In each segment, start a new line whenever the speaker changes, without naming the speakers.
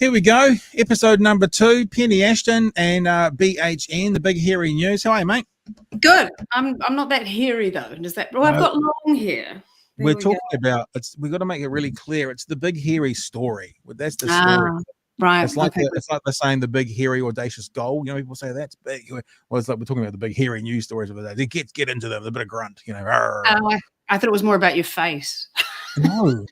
Here we go. Episode number 2, Penny Ashton and BHN, the Big Hairy News. How are you, mate?
Good. I'm not that hairy though. Does that? Well, I've got long hair.
We're talking about we've got to make it really clear. It's the Big Hairy story. That's the story.
Right.
It's like it's like they're saying the big hairy audacious goal. You know, people say that's big. Well, it's like we're talking about the big hairy news stories of the day. Get into them. A bit of grunt. You know.
I thought it was more about your face.
No,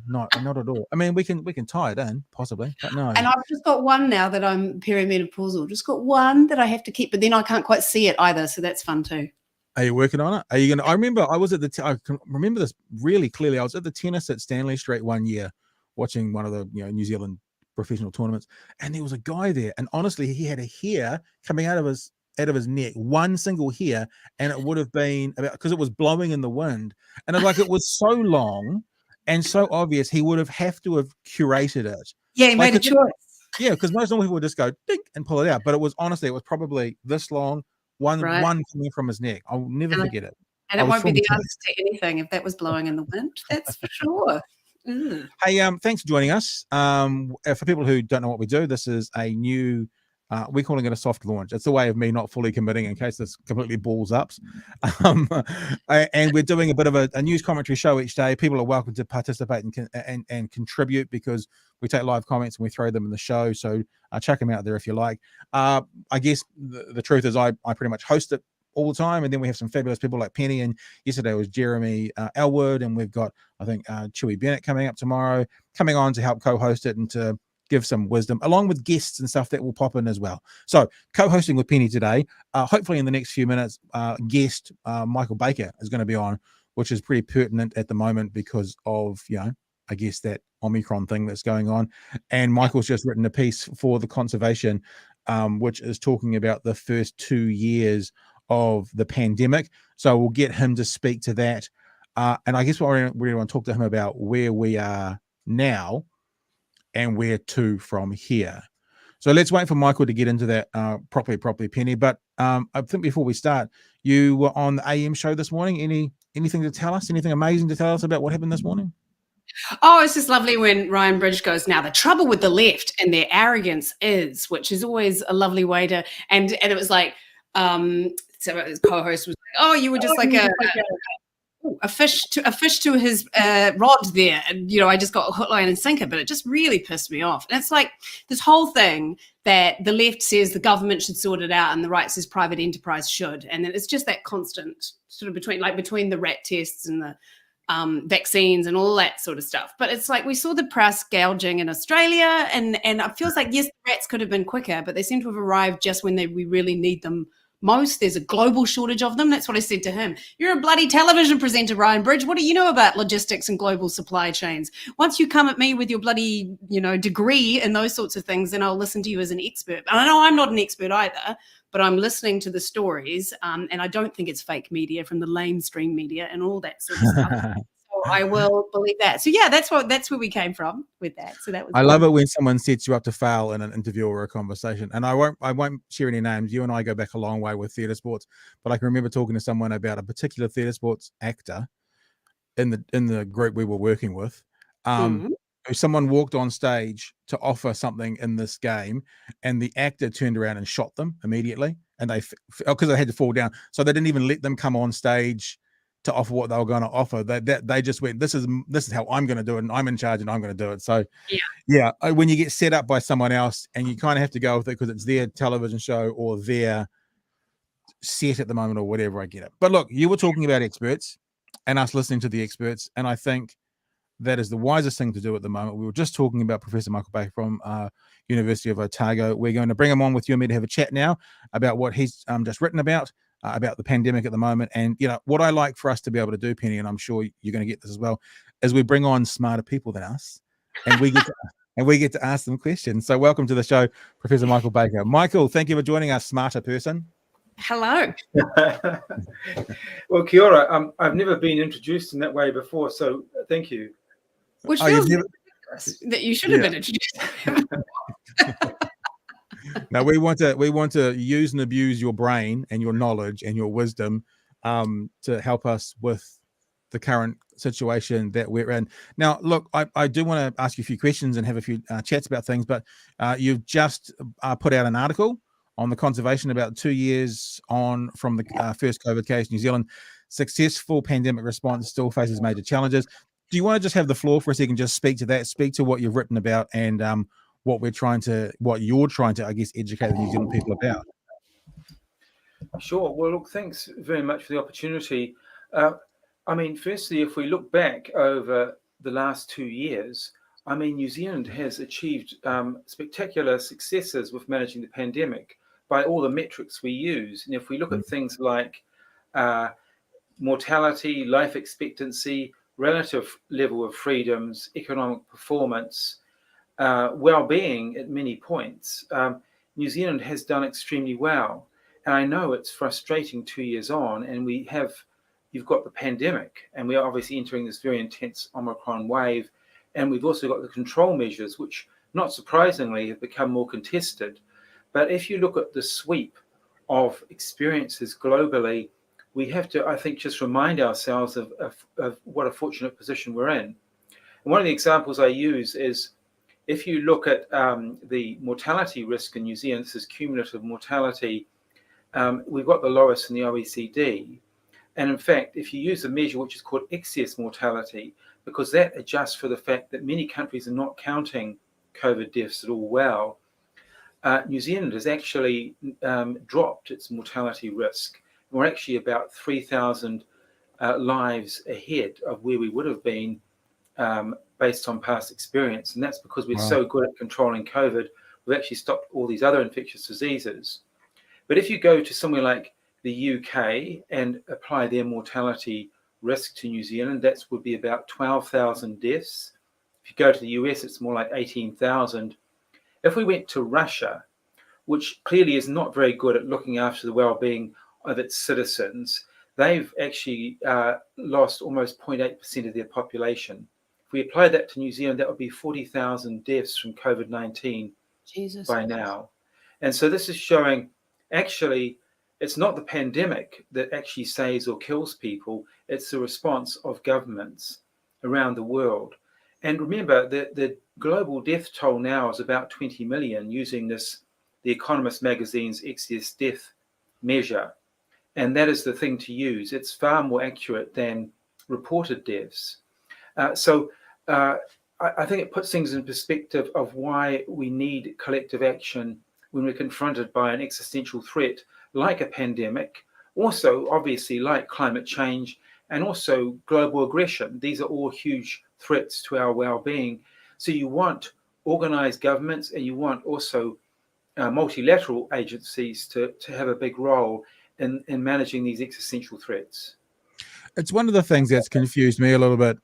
not at all. I mean, we can tie it in possibly, but no.
And I've just got one now that I'm perimenopausal. Just got one that I have to keep, but then I can't quite see it either, so that's fun too.
Are you working on it? Are you gonna? I remember I was at I can remember this really clearly. I was at the tennis at Stanley Street one year, watching one of the New Zealand professional tournaments, and there was a guy there, and honestly, he had a hair coming out of his neck, one single hair, and it would have been about because it was blowing in the wind, and it was so long and so obvious. He would have to have curated it.
Yeah, he made a choice.
Yeah, because most normal people would just go dink and pull it out, but it was probably this long, one coming from his neck. I'll never forget it.
And it won't be the answer to anything if that was blowing in the wind. That's for sure.
Hey, thanks for joining us. For people who don't know what we do, this is a new, we're calling it a soft launch. It's a way of me not fully committing in case this completely balls up. And we're doing a bit of a news commentary show each day. People are welcome to participate and contribute because we take live comments and we throw them in the show. So check them out there if you like. I guess the truth is I pretty much host it all the time, and then we have some fabulous people like Penny, and yesterday was Jeremy Elwood, and we've got I think Chewy Bennett coming up tomorrow, coming on to help co-host it and to give some wisdom along with guests and stuff that will pop in as well. So co-hosting with Penny today, hopefully in the next few minutes, guest Michael Baker is going to be on, which is pretty pertinent at the moment because of I guess that Omicron thing that's going on. And Michael's just written a piece for The Conservation, which is talking about the first 2 years of the pandemic. So we'll get him to speak to that. And I guess what we really want to talk to him about where we are now and where to from here. So let's wait for Michael to get into that properly, Penny. But I think before we start, you were on the AM show this morning. Anything to tell us? Anything amazing to tell us about what happened this morning?
Oh, it's just lovely when Ryan Bridge goes, now the trouble with the left and their arrogance is, which is always a lovely way to, and it was like, so his co-host was like, oh, you were just like a fish to his rod there. And, I just got a hook, line and sinker, but it just really pissed me off. And it's like this whole thing that the left says the government should sort it out and the right says private enterprise should. And then it's just that constant sort of between the rat tests and the vaccines and all that sort of stuff. But it's like we saw the press gouging in Australia and it feels like, yes, the rats could have been quicker, but they seem to have arrived just when we really need them most. There's a global shortage of them. That's what I said to him. You're a bloody television presenter, Ryan Bridge. What do you know about logistics and global supply chains? Once you come at me with your bloody, degree and those sorts of things, then I'll listen to you as an expert. And I know I'm not an expert either, but I'm listening to the stories, and I don't think it's fake media from the mainstream media and all that sort of stuff. So I will believe that. So yeah, that's where we came from with that. So that was.
I love it when someone sets you up to fail in an interview or a conversation. And I won't share any names. You and I go back a long way with theatre sports, but I can remember talking to someone about a particular theatre sports actor in the group we were working with. Someone walked on stage to offer something in this game, and the actor turned around and shot them immediately, and because they had to fall down, so they didn't even let them come on stage to offer what they were going to offer. They just went, this is how I'm going to do it, and I'm in charge, and I'm going to do it. So yeah, when you get set up by someone else, and you kind of have to go with it because it's their television show or their set at the moment or whatever, I get it. But look, you were talking about experts and us listening to the experts, and I think that is the wisest thing to do at the moment. We were just talking about Professor Michael Baker from University of Otago. We're going to bring him on with you and me to have a chat now about what he's just written about the pandemic at the moment. And, what I like for us to be able to do, Penny, and I'm sure you're going to get this as well, is we bring on smarter people than us, and we get to ask them questions. So welcome to the show, Professor Michael Baker. Michael, thank you for joining us, smarter person.
Hello.
Well, kia ora. I've never been introduced in that way before, so thank you.
Which feels ridiculous that you should have been introduced.
No, we want to use and abuse your brain and your knowledge and your wisdom to help us with the current situation that we're in. Now, look, I do want to ask you a few questions and have a few chats about things, but you've just put out an article on the conservation about 2 years on from the first COVID case. New Zealand successful pandemic response still faces major challenges. Do you want to just have the floor for a second, just speak to that, speak to what you've written about and what you're trying to, I guess, educate the New Zealand people about?
Sure. Well, look, thanks very much for the opportunity. I mean, firstly, if we look back over the last 2 years, I mean, New Zealand has achieved spectacular successes with managing the pandemic by all the metrics we use. And if we look at things like mortality, life expectancy, relative level of freedoms, economic performance, well-being at many points, New Zealand has done extremely well. And I know it's frustrating 2 years on, and you've got the pandemic, and we are obviously entering this very intense Omicron wave. And we've also got the control measures, which, not surprisingly, have become more contested. But if you look at the sweep of experiences globally, we have to, I think, just remind ourselves of what a fortunate position we're in. And one of the examples I use is, if you look at the mortality risk in New Zealand, this is cumulative mortality, we've got the lowest in the OECD. And in fact, if you use a measure which is called excess mortality, because that adjusts for the fact that many countries are not counting COVID deaths at all well, New Zealand has actually dropped its mortality risk. We're actually about 3,000 lives ahead of where we would have been based on past experience. And that's because we're so good at controlling COVID, we've actually stopped all these other infectious diseases. But if you go to somewhere like the UK and apply their mortality risk to New Zealand, that would be about 12,000 deaths. If you go to the US, it's more like 18,000. If we went to Russia, which clearly is not very good at looking after the well-being of its citizens, they've actually lost almost 0.8% of their population. If we apply that to New Zealand, that would be 40,000 deaths from COVID-19 by now. And so this is showing, actually, it's not the pandemic that actually saves or kills people, it's the response of governments around the world. And remember, the global death toll now is about 20 million using The Economist magazine's excess death measure. And that is the thing to use. It's far more accurate than reported deaths. So I think it puts things in perspective of why we need collective action when we're confronted by an existential threat like a pandemic, also obviously like climate change, and also global aggression. These are all huge threats to our well-being. So you want organized governments, and you want also multilateral agencies to have a big role in managing these existential threats.
It's one of the things that's confused me a little bit,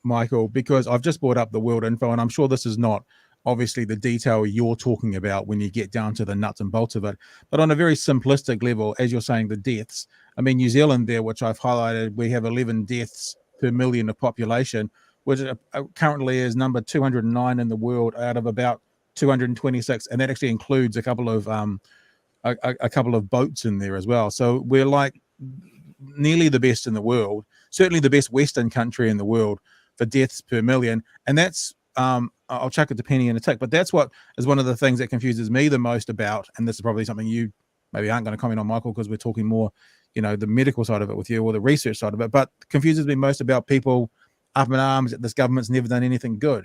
Michael, because I've just brought up the World Info, and I'm sure this is not obviously the detail you're talking about when you get down to the nuts and bolts of it. But on a very simplistic level, as you're saying, the deaths, I mean, New Zealand there, which I've highlighted, we have 11 deaths per million of population, which currently is number 209 in the world out of about 226. And that actually includes a couple of boats in there as well. So we're like nearly the best in the world, certainly the best Western country in the world for deaths per million. And that's, I'll chuck it to Penny in a tick, but that's what is one of the things that confuses me the most about, and this is probably something you maybe aren't going to comment on, Michael, because we're talking more, the medical side of it with you, or the research side of it, but confuses me most about people up in arms that this government's never done anything good.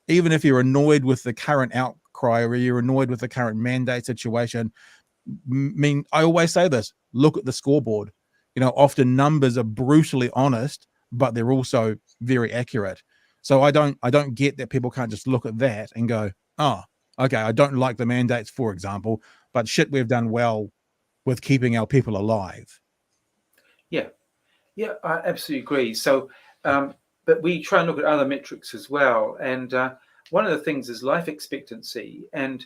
Even if you're annoyed with the current outcry, or you're annoyed with the current mandate situation, I always say this, look at the scoreboard. Often numbers are brutally honest, but they're also very accurate. So I don't get that people can't just look at that and go, oh, okay, I don't like the mandates, for example, but shit, we've done well with keeping our people alive. Yeah,
I absolutely agree. So, but we try and look at other metrics as well. And one of the things is life expectancy. And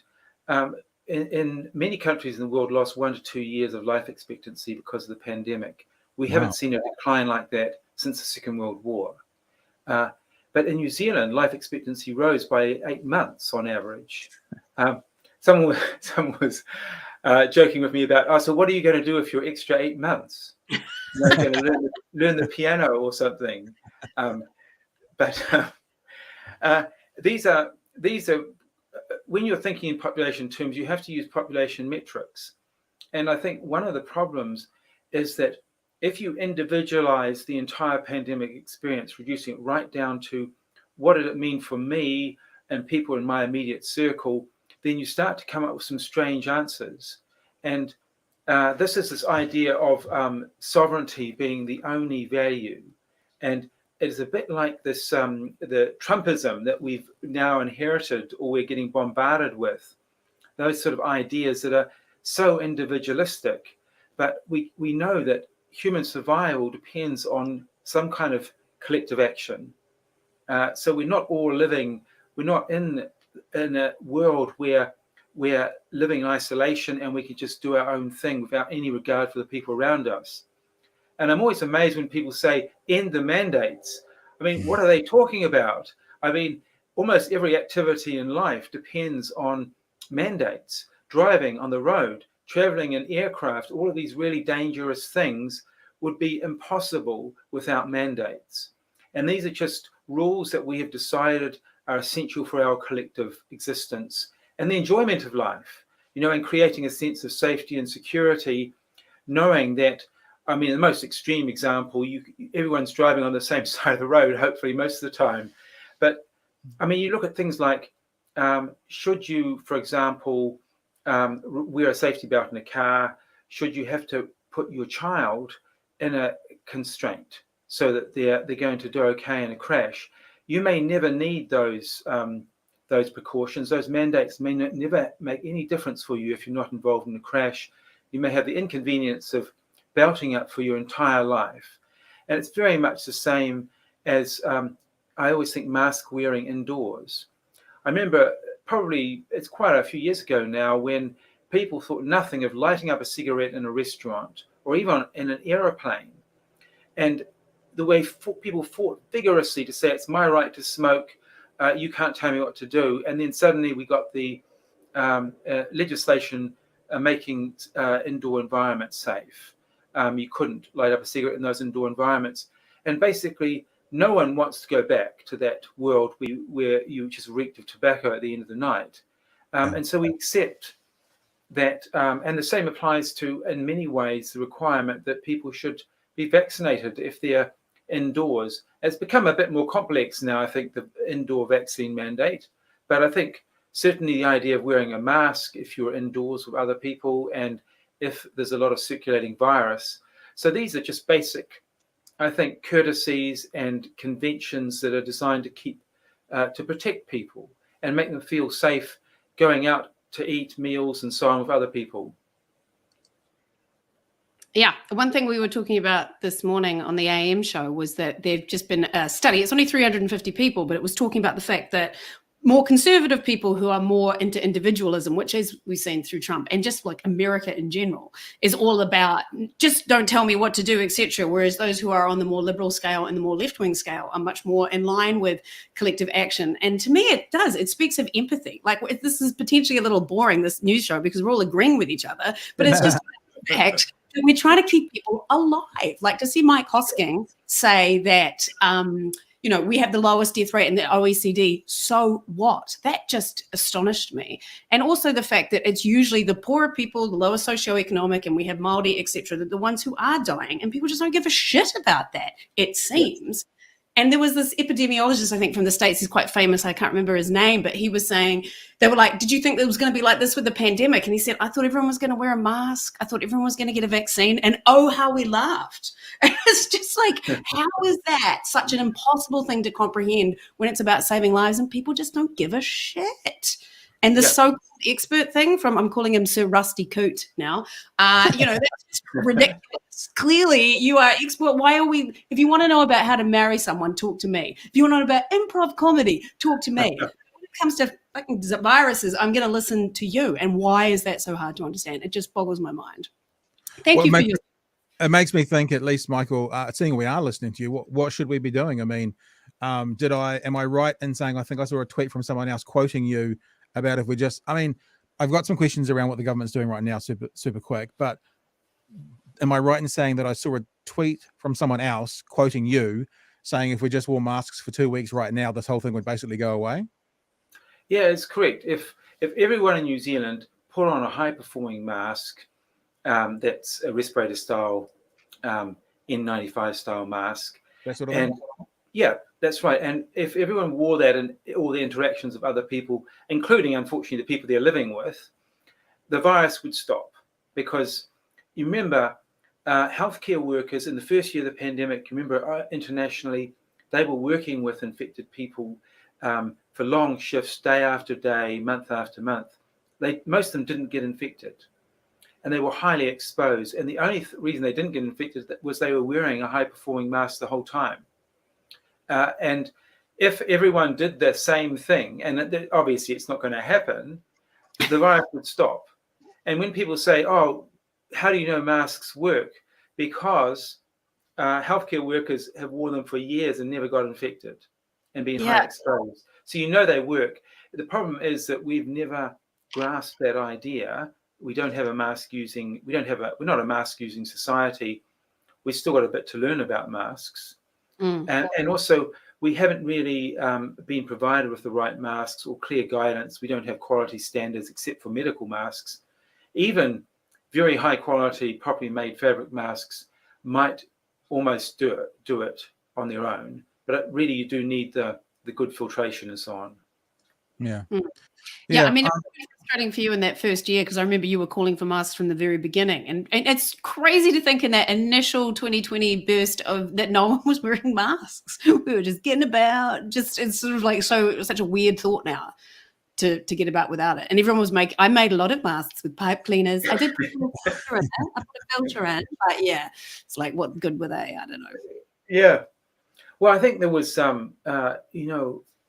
in many countries in the world lost 1 to 2 years of life expectancy because of the pandemic. We haven't seen a decline like that since the Second World War. But in New Zealand, life expectancy rose by 8 months on average. Someone was joking with me about, so what are you going to do with your extra 8 months? You're going to learn the piano or something. But these are when you're thinking in population terms, you have to use population metrics. And I think one of the problems is that if you individualize the entire pandemic experience, reducing it right down to what did it mean for me and people in my immediate circle, then you start to come up with some strange answers. And this is this idea of sovereignty being the only value. And it's a bit like this, the Trumpism that we've now inherited or we're getting bombarded with, those sort of ideas that are so individualistic. But we know that human survival depends on some kind of collective action. So we're not all living, we're not in a world where we're living in isolation and we can just do our own thing without any regard for the people around us. And I'm always amazed when people say, end the mandates. I mean, what are they talking about? I mean, almost every activity in life depends on mandates. Driving on the road, traveling in aircraft, all of these really dangerous things would be impossible without mandates. And these are just rules that we have decided are essential for our collective existence and the enjoyment of life, and creating a sense of safety and security, knowing that, I mean, the most extreme example, everyone's driving on the same side of the road, hopefully most of the time. But I mean, you look at things like, should you, for example, wear a safety belt in a car? Should you have to put your child in a constraint so that they're going to do okay in a crash? You may never need those precautions. Those mandates may never make any difference for you if you're not involved in a crash. You may have the inconvenience of belting up for your entire life. And it's very much the same as I always think mask wearing indoors. I remember probably it's quite a few years ago now when people thought nothing of lighting up a cigarette in a restaurant or even in an aeroplane. And the way people fought vigorously to say it's my right to smoke, you can't tell me what to do. And then suddenly we got the legislation making indoor environments safe. You couldn't light up a cigarette in those indoor environments. And basically, no one wants to go back to that world where you just reeked of tobacco at the end of the night. And so we accept that. And the same applies to, in many ways, the requirement that people should be vaccinated if they're indoors. It's become a bit more complex now, I think, the indoor vaccine mandate. But I think certainly the idea of wearing a mask if you're indoors with other people and if there's a lot of circulating virus. So these are just basic, I think, courtesies and conventions that are designed to keep, to protect people and make them feel safe going out to eat meals and so on with other people.
Yeah, one thing we were talking about this morning on the AM show was that there've just been a study. It's only 350 people, but it was talking about the fact that more conservative people who are more into individualism, which is we've seen through Trump and just like America in general, is all about just don't tell me what to do, etc. Whereas those who are on the more liberal scale and the more left-wing scale are much more in line with collective action. And to me, it does. It speaks of empathy. Like this is potentially a little boring, this news show, because we're all agreeing with each other, but it's just an impact. We're trying to keep people alive. Like to see Mike Hosking say that, we have the lowest death rate in the OECD. So what? That just astonished me. And also the fact that it's usually the poorer people, the lower socioeconomic, and we have Māori, etc., that the ones who are dying, and people just don't give a shit about that, it seems. And there was this epidemiologist, I think, from the States, he's quite famous, I can't remember his name, but he was saying, they were like, did you think it was going to be like this with the pandemic? And he said, I thought everyone was going to wear a mask. I thought everyone was going to get a vaccine. And oh, how we laughed. And it's just like, how is that such an impossible thing to comprehend when it's about saving lives and people just don't give a shit? And the so-called expert thing from, I'm calling him Sir Rusty Coot now, that's just ridiculous. Clearly, you are expert. Why are we, if you want to know about how to marry someone, talk to me. If you want to know about improv comedy, talk to me. When it comes to fucking viruses, I'm going to listen to you. And why is that so hard to understand? It just boggles my mind. Thank you for your...
It makes me think, at least, Michael, seeing we are listening to you, what should we be doing? I mean, am I right in saying, I think I saw a tweet from someone else quoting you about if we just, I've got some questions around what the government's doing right now, super quick, but am I right in saying that I saw a tweet from someone else quoting you saying if we just wore masks for 2 weeks right now, this whole thing would basically go away?
Yeah, it's correct. If everyone in New Zealand put on a high-performing mask, that's a respirator style, N95 style mask,
That sort of
and
thing?
yeah, that's right. And if everyone wore that in all the interactions of other people, including unfortunately the people they're living with, the virus would stop. Because you remember, healthcare workers in the first year of the pandemic, internationally, they were working with infected people for long shifts, day after day, month after month. Most of them didn't get infected, and they were highly exposed. And the only reason they didn't get infected was they were wearing a high-performing mask the whole time. And if everyone did the same thing, and obviously it's not going to happen, the virus would stop. And when people say, "Oh, how do you know masks work?" Because healthcare workers have worn them for years and never got infected and been high exposed. So you know they work. The problem is that we've never grasped that idea. We don't have a mask using. We're not a mask using society. We've still got a bit to learn about masks, and also we haven't really been provided with the right masks or clear guidance. We don't have quality standards except for medical masks. Even very high quality, properly made fabric masks might almost do it on their own, but really you do need the good filtration and so on.
Yeah.
Yeah, I mean, it was really frustrating for you in that first year because I remember you were calling for masks from the very beginning, and it's crazy to think in that initial 2020 burst of that no one was wearing masks. We were just getting about. It's sort of like such a weird thought now to get about without it. And everyone was I made a lot of masks with pipe cleaners. I did put a filter in. I put a filter in, but yeah, it's like what good were they? I don't know.
Yeah, well, I think there was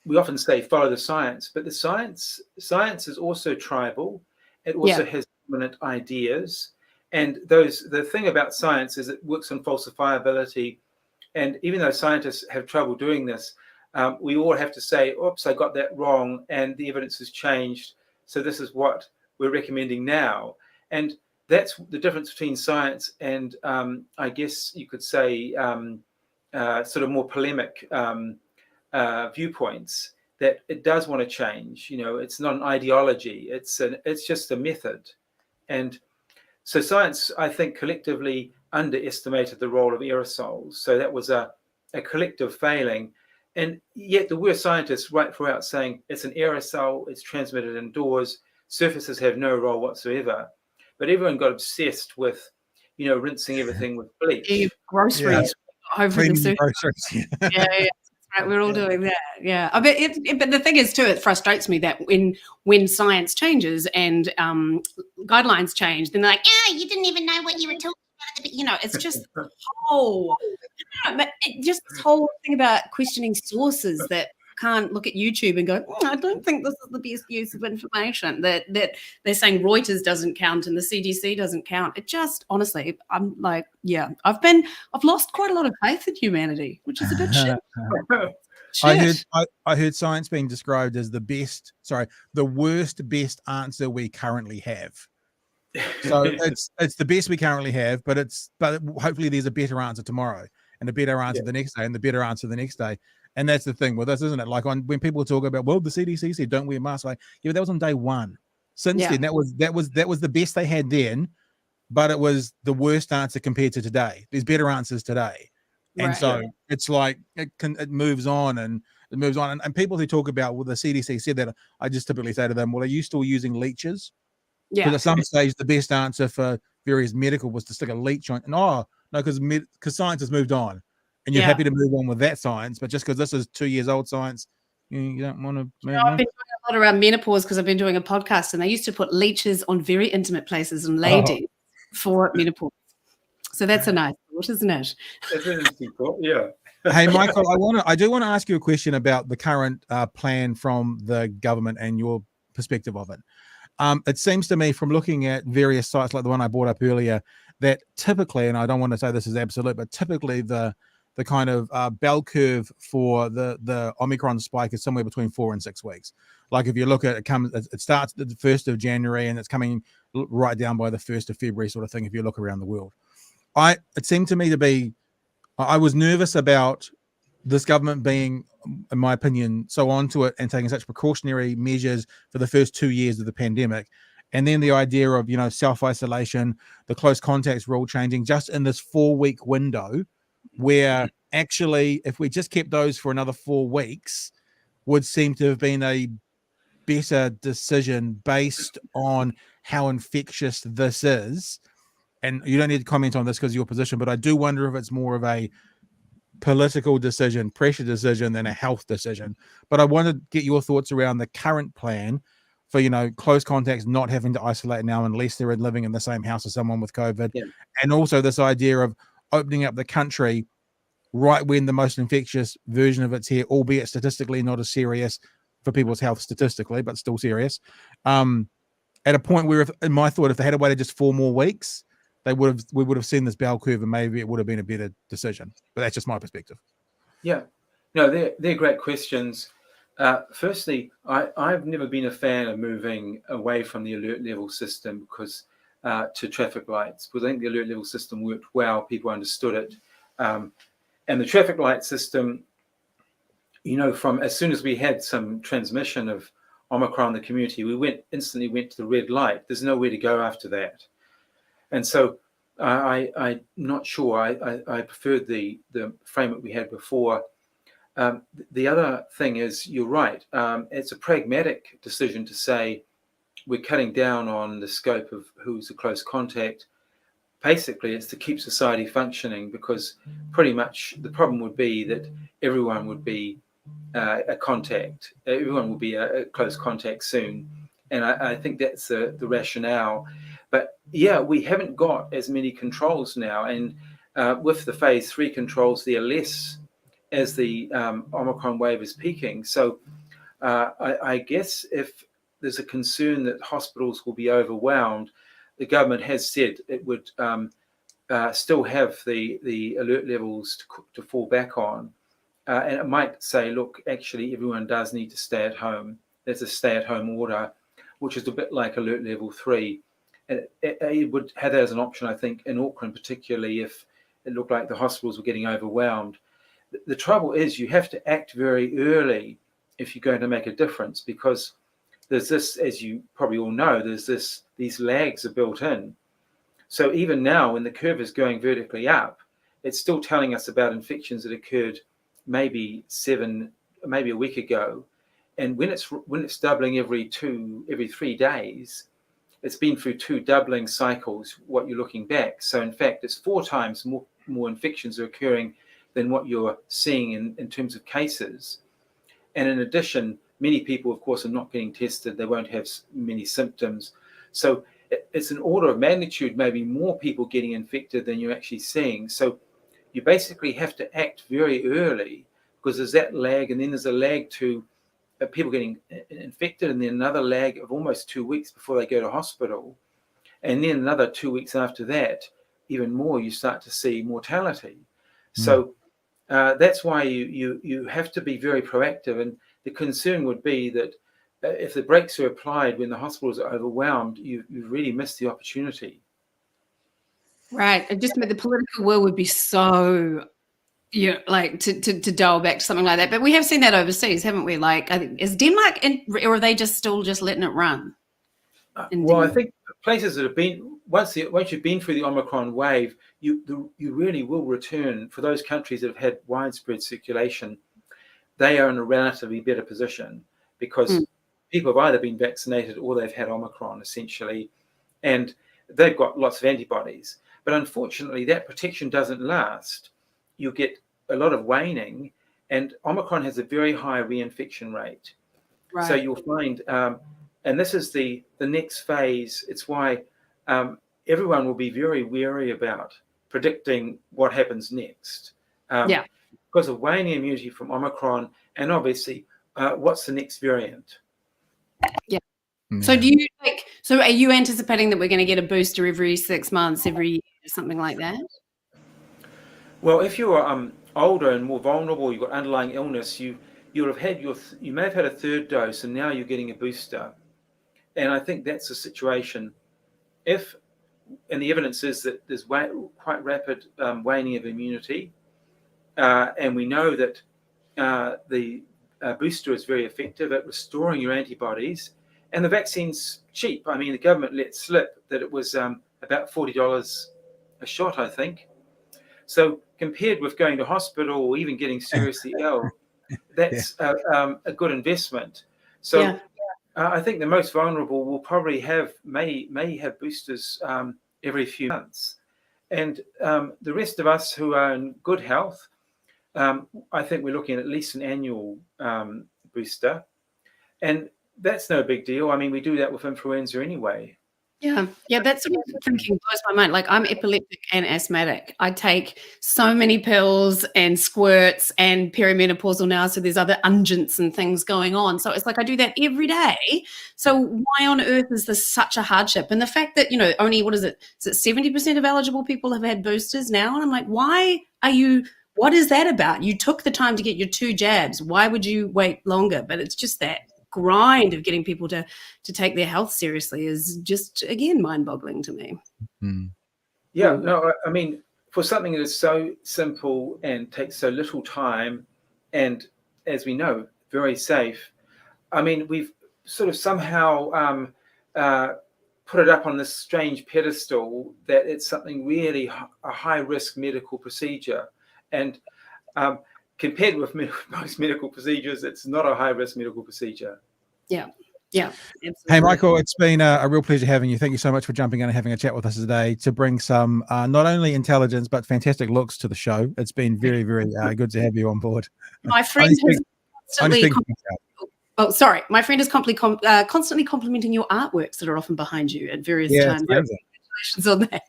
we often say follow the science, but the science is also tribal. It also has dominant ideas, and the thing about science is it works on falsifiability. And even though scientists have trouble doing this, we all have to say, "Oops, I got that wrong," and the evidence has changed. So this is what we're recommending now, and that's the difference between science and I guess you could say sort of more polemic viewpoints, that it does want to change. It's not an ideology, it's just a method. And so science, I think, collectively underestimated the role of aerosols. So that was a collective failing. And yet there were scientists right throughout saying it's an aerosol, it's transmitted indoors, surfaces have no role whatsoever. But everyone got obsessed with rinsing everything with bleach.
Groceries over the surface. Yeah. Right, we're all doing that. Yeah, I bet but the thing is too, it frustrates me that when science changes and guidelines change, then they're like, "Yeah, you didn't even know what you were talking about." It's just just this whole thing about questioning sources that can't look at YouTube and go, "I don't think this is the best use of information." That they're saying Reuters doesn't count and the CDC doesn't count. It just, honestly, I'm like, I've lost quite a lot of faith in humanity, which is a bit shit.
I heard science being described as the worst best answer we currently have. So it's the best we currently have, but hopefully there's a better answer tomorrow, and a better answer the next day, and the better answer the next day. And that's the thing with this, isn't it? Like when people talk about, well, the CDC said don't wear masks, like, yeah, that was on day one. Since then, that was the best they had then, but it was the worst answer compared to today. There's better answers today. And so it's like it moves on and it moves on. And people who talk about, well, the CDC said that, I just typically say to them, well, are you still using leeches? Because at some stage, the best answer for various medical was to stick a leech on. No, because science has moved on. And you're happy to move on with that science, but just because this is 2 years old science, you don't want to move on.
I've been doing a lot around menopause because I've been doing a podcast, and they used to put leeches on very intimate places and ladies for menopause. So that's a nice thought, isn't it?
That's an interesting thought, yeah.
Hey, Michael, I do want to ask you a question about the current plan from the government and your perspective of it. It seems to me, from looking at various sites like the one I brought up earlier, that typically, and I don't want to say this is absolute, but typically the kind of bell curve for the Omicron spike is somewhere between 4 and 6 weeks. Like if you look at it starts at the 1st of January and it's coming right down by the 1st of February sort of thing if you look around the world. it seemed to me to be, I was nervous about this government being, in my opinion, so onto it and taking such precautionary measures for the first 2 years of the pandemic. And then the idea of, self-isolation, the close contacts rule changing just in this 4-week window, where actually, if we just kept those for another 4 weeks, would seem to have been a better decision based on how infectious this is. And you don't need to comment on this because of your position, but I do wonder if it's more of a political decision, pressure decision than a health decision. But I want to get your thoughts around the current plan for, close contacts not having to isolate now unless they're living in the same house as someone with COVID.
Yeah.
And also this idea of opening up the country right when the most infectious version of it's here, albeit statistically not as serious for people's health statistically, but still serious. At a point where, in my thought, if they had waited just 4 more weeks, we would have seen this bell curve, and maybe it would have been a better decision. But that's just my perspective.
Yeah, no, they're great questions. Firstly, I've never been a fan of moving away from the alert level system because to traffic lights, because I think the alert level system worked well. People understood it, and the traffic light system, from as soon as we had some transmission of Omicron in the community, we instantly went to the red light. There's nowhere to go after that. And so I'm not sure. I preferred the framework we had before. The other thing is, you're right. It's a pragmatic decision to say we're cutting down on the scope of who's a close contact. Basically, it's to keep society functioning, because pretty much the problem would be that everyone would be a contact. Everyone will be a close contact soon. And I think that's the rationale. But yeah, we haven't got as many controls now. And with the phase 3 controls, they're less as the Omicron wave is peaking. So I guess if there's a concern that hospitals will be overwhelmed, the government has said it would still have the alert levels to fall back on. And it might say, look, actually, everyone does need to stay at home. There's a stay-at-home order, which is a bit like alert level 3. And it would have that as an option, I think, in Auckland, particularly if it looked like the hospitals were getting overwhelmed. The trouble is you have to act very early if you're going to make a difference, because there's this, as you probably all know, these lags are built in. So even now, when the curve is going vertically up, it's still telling us about infections that occurred maybe a week ago. And when it's doubling every 3 days, it's been through 2 doubling cycles, what you're looking back. So in fact, it's 4 times more infections are occurring than what you're seeing in terms of cases. And in addition, many people, of course, are not getting tested. They won't have many symptoms. So it's an order of magnitude, maybe more people getting infected than you're actually seeing. So you basically have to act very early, because there's that lag, and then there's a lag to people getting infected, and then another lag of almost 2 weeks before they go to hospital. And then another 2 weeks after that, even more, you start to see mortality. So that's why you have to be very proactive. And the concern would be that if the brakes are applied when the hospitals are overwhelmed, you've really missed the opportunity.
Right. It just meant the political will would be so, like to dial back to something like that. But we have seen that overseas, haven't we? Like, I think, is Denmark or are they still letting it run?
Well, I think places that have been, once you've been through the Omicron wave, you really will return. For those countries that have had widespread circulation, they are in a relatively better position, because people have either been vaccinated or they've had Omicron, essentially, and they've got lots of antibodies. But unfortunately, that protection doesn't last. You get a lot of waning, and Omicron has a very high reinfection rate. Right. So you'll find, and this is the next phase. It's why everyone will be very wary about predicting what happens next. Because of waning immunity from Omicron, and obviously, what's the next variant?
Yeah. So do you so are you anticipating that we're going to get a booster every 6 months, every year, something like that?
Well, if you're older and more vulnerable, you've got underlying illness, you may have had a 3rd dose, and now you're getting a booster. And I think that's the situation. If and the evidence is that there's quite rapid waning of immunity, and we know that the booster is very effective at restoring your antibodies, and the vaccine's cheap. I mean, the government let slip that it was about $40 a shot, I think. So compared with going to hospital or even getting seriously ill, that's a good investment. So I think the most vulnerable will probably may have boosters every few months, and the rest of us who are in good health, I think we're looking at least an annual booster, and that's no big deal. I mean, we do that with influenza anyway.
Yeah, that's sort of thinking blows my mind. Like, I'm epileptic and asthmatic. I take so many pills and squirts and perimenopausal now, so there's other unguents and things going on. So it's like I do that every day. So why on earth is this such a hardship? And the fact that, only, what is it 70% of eligible people have had boosters now? And I'm like, what is that about? You took the time to get your 2 jabs. Why would you wait longer? But it's just that grind of getting people to take their health seriously is just, again, mind-boggling to me.
Yeah, no, I mean, for something that is so simple and takes so little time, and as we know, very safe, I mean, we've sort of somehow put it up on this strange pedestal that it's something really a high-risk medical procedure. And compared with most medical procedures, it's not a high-risk medical procedure.
Yeah, absolutely.
Hey, Michael, it's been a real pleasure having you. Thank you so much for jumping in and having a chat with us today to bring some not only intelligence but fantastic looks to the show. It's been very, very good to have you on board.
My friend has constantly... My friend is constantly complimenting your artworks that are often behind you at various times. Congratulations on that.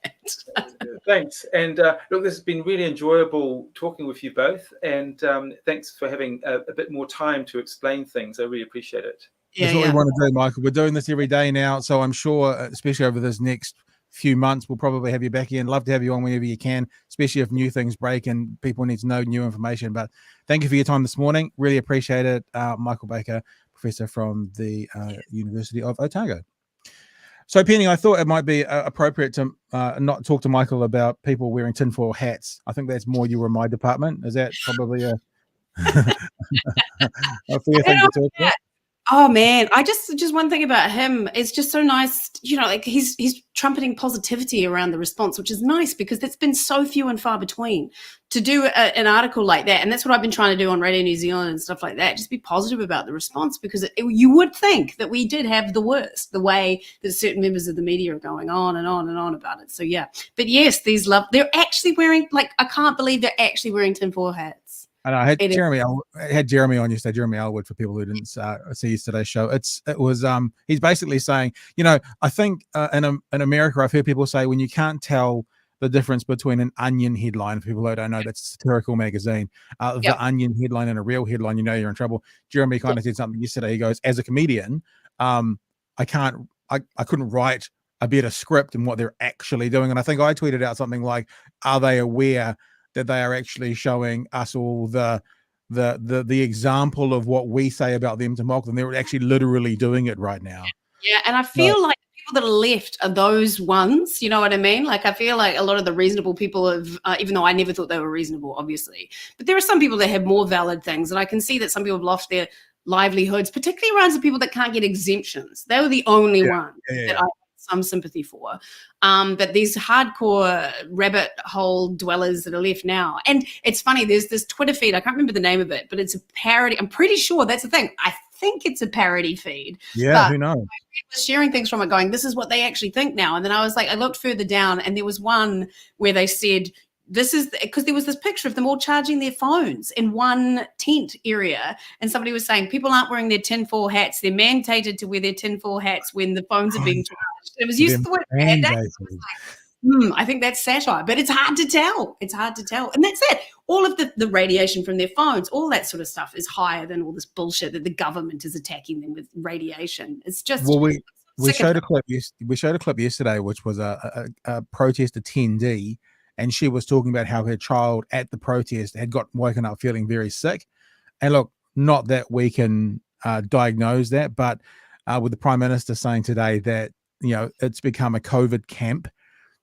Thanks. And look, this has been really enjoyable talking with you both. And thanks for having a bit more time to explain things. I really appreciate it.
That's what we want to do, Michael. We're doing this every day now. So I'm sure, especially over this next few months, we'll probably have you back in. Love to have you on whenever you can, especially if new things break and people need to know new information. But thank you for your time this morning. Really appreciate it. Michael Baker, professor from the University of Otago. So, Penny, I thought it might be appropriate to not talk to Michael about people wearing tinfoil hats. I think that's more you or my department. Is that probably a fair thing to talk about?
Oh man, I just one thing about him is just so nice, like he's trumpeting positivity around the response, which is nice because that's been so few and far between to do an article like that. And that's what I've been trying to do on Radio New Zealand and stuff like that. Just be positive about the response, because you would think that we did have the worst, the way that certain members of the media are going on and on and on about it. So yeah, but yes, they're actually wearing, like, I can't believe they're actually wearing tinfoil hats.
And I had Jeremy on yesterday, Jeremy Elwood, for people who didn't see yesterday's show. He's basically saying, I think in America, I've heard people say when you can't tell the difference between an Onion headline, for people who don't know, that's a satirical magazine, the Onion headline and a real headline, you're in trouble. Jeremy kind of said something yesterday. He goes, as a comedian, I couldn't write a better script than what they're actually doing. And I think I tweeted out something like, are they aware that they are actually showing us all the example of what we say about them to mock them? They're actually literally doing it right now.
Yeah, and I feel like the people that are left are those ones, you know what I mean? Like, I feel like a lot of the reasonable people have, even though I never thought they were reasonable, obviously, but there are some people that have more valid things, and I can see that some people have lost their livelihoods, particularly around the people that can't get exemptions. They were the only ones that I some sympathy for, but these hardcore rabbit hole dwellers that are left now. And it's funny, there's this Twitter feed, I can't remember the name of it, but it's a parody. I'm pretty sure that's the thing. I think it's a parody feed.
Yeah, who knows?
I was sharing things from it going, this is what they actually think now. And then I was like, I looked further down and there was one where they said, this is because there was this picture of them all charging their phones in one tent area. And somebody was saying people aren't wearing their tinfoil hats. They're mandated to wear their tinfoil hats when the phones are being charged. It was used to the word mandate. I think that's satire, but it's hard to tell. It's hard to tell. And that's it. All of the radiation from their phones, all that sort of stuff is higher than all this bullshit that the government is attacking them with radiation. It's just... Well,
we showed a clip. We showed a clip yesterday, which was a protest attendee, and she was talking about how her child at the protest had got woken up feeling very sick. And look, not that we can diagnose that, but with the Prime Minister saying today that, it's become a COVID camp,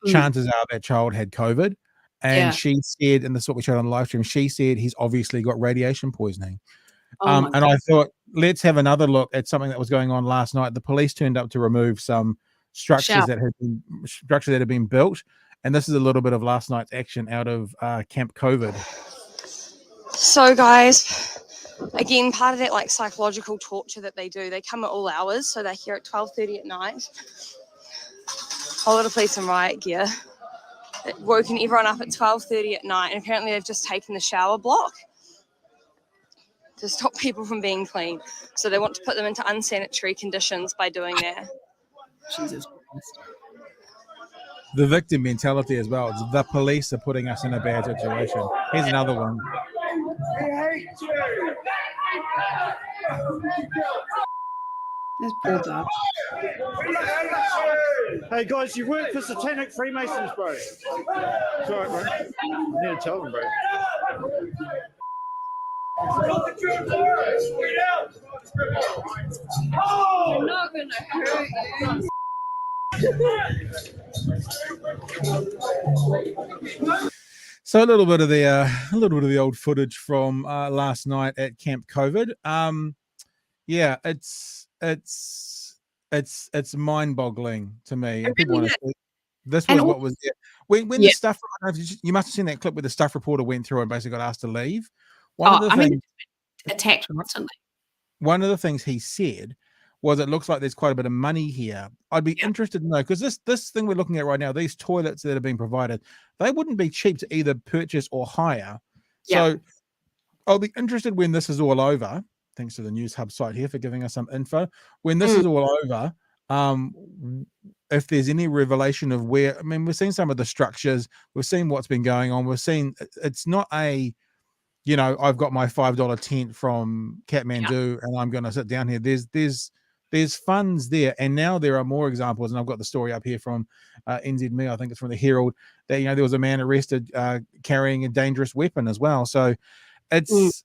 chances are that child had COVID. And she said, and this is what we showed on the live stream, she said he's obviously got radiation poisoning. And I thought, let's have another look at something that was going on last night. The police turned up to remove some structures that had been built. And this is a little bit of last night's action out of Camp COVID.
So guys, again, part of that like psychological torture that they do, they come at all hours. So they're here at 12:30 at night. A lot of police in riot gear. Woken everyone up at 12:30 at night, and apparently they've just taken the shower block to stop people from being clean. So they want to put them into unsanitary conditions by doing that.
Jesus Christ.
The victim mentality as well. It's the police are putting us in a bad situation. Here's another one.
There's poor dog.
Hey guys, you work for Satanic Freemasons, bro. Sorry, bro. You need to tell them, bro.
I'm not gonna hurt you.
So a little bit of the old footage from last night at Camp COVID. Yeah, it's mind-boggling to me. And people want to see. This was what was there. When the stuff, you must have seen that clip where the stuff reporter went through and basically got asked to leave.
Attacked constantly.
One of the things he said was, it looks like there's quite a bit of money here. I'd be interested to know, because this thing we're looking at right now, these toilets that are being provided, they wouldn't be cheap to either purchase or hire. So I'll be interested when this is all over. Thanks to the News Hub site here for giving us some info. When this is all over, if there's any revelation of where, I mean, we've seen some of the structures, we've seen what's been going on, we've seen it's not a, I've got my $5 tent from Kathmandu and I'm going to sit down here. There's funds there, and now there are more examples, and I've got the story up here from NZME, I think it's from the Herald, that there was a man arrested carrying a dangerous weapon as well. So it's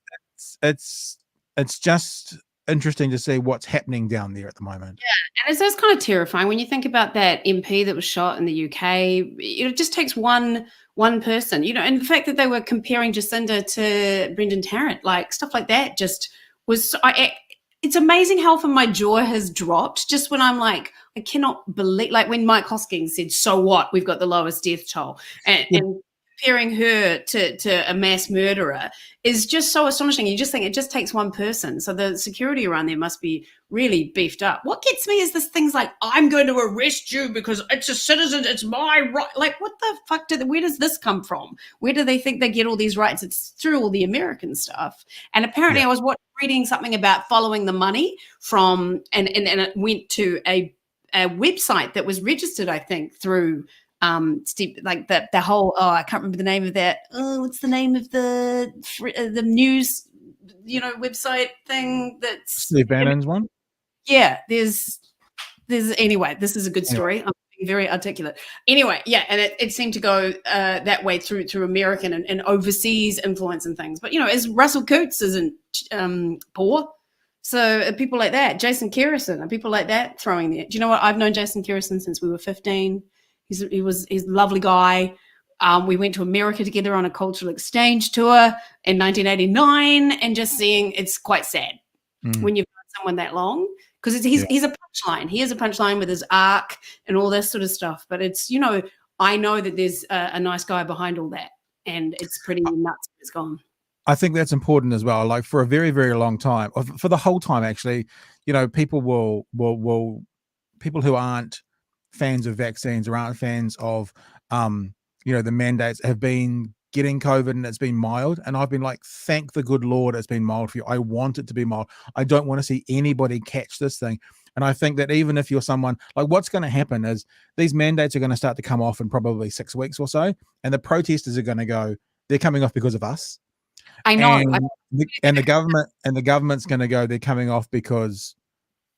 just interesting to see what's happening down there at the moment.
Yeah, and it's kind of terrifying when you think about that MP that was shot in the UK. It just takes one person, and the fact that they were comparing Jacinda to Brendan Tarrant, like stuff like that, just was. It's amazing how often my jaw has dropped just when I'm like, I cannot believe, like when Mike Hoskins said, so what? We've got the lowest death toll. And comparing her to a mass murderer is just so astonishing. You just think it just takes one person. So the security around there must be really beefed up. What gets me is this things like, I'm going to arrest you because it's a citizen, it's my right. Like, what the fuck where does this come from? Where do they think they get all these rights? It's through all the American stuff. And apparently I was reading something about following the money from, and it went to a website that was registered, I think, through Steve, like the whole, I can't remember the name of that. What's the name of the news, website thing? That's
Steve Bannon's one.
Yeah, there's anyway. This is a good story. I'm being very articulate. Anyway, and it seemed to go that way through American and overseas influence and things. But as Russell Coates isn't poor. So people like that, Jason Kerrison, and people like that throwing there. Do you know what? I've known Jason Kerrison since we were 15. He's a lovely guy. We went to America together on a cultural exchange tour in 1989, and just seeing, it's quite sad when you've known someone that long, because he's a punchline. He is a punchline with his arc and all this sort of stuff. But it's, I know that there's a nice guy behind all that, and it's pretty nuts. It's gone.
I think that's important as well. Like for a very, very long time, or for the whole time, actually, people will people who aren't fans of vaccines or aren't fans of, the mandates have been getting COVID and it's been mild. And I've been like, thank the good Lord it's been mild for you. I want it to be mild. I don't want to see anybody catch this thing. And I think that even if you're someone, like what's going to happen is these mandates are going to start to come off in probably 6 weeks or so. And the protesters are going to go, they're coming off because of us.
I know.
And the government's going to go, they're coming off because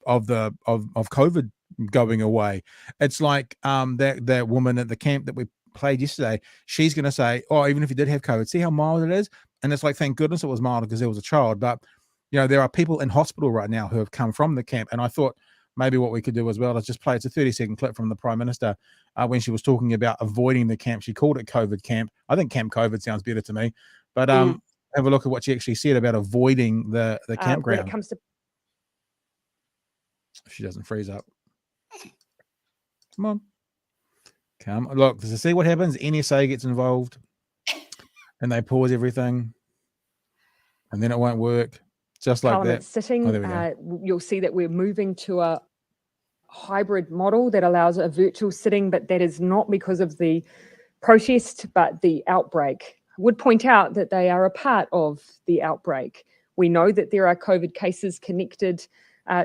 of COVID going away. It's like that woman at the camp that we played yesterday. She's going to say, oh, even if you did have COVID, see how mild it is. And it's like, thank goodness it was mild because there was a child. But there are people in hospital right now who have come from the camp. And I thought, maybe what we could do as well is just play. It's a 30-second clip from the Prime Minister when she was talking about avoiding the camp. She called it COVID camp. I think Camp COVID sounds better to me. But have a look at what she actually said about avoiding the campground.
When it comes to,
if she doesn't freeze up. Come on. Look, to see what happens. NSA gets involved and they pause everything and then it won't work. Just like
Parliament
that.
sitting,
Oh, there we go.
you'll see that we're moving to a hybrid model that allows a virtual sitting, but that is not because of the protest, but the outbreak. I would point out that they are a part of the outbreak. We know that there are COVID cases connected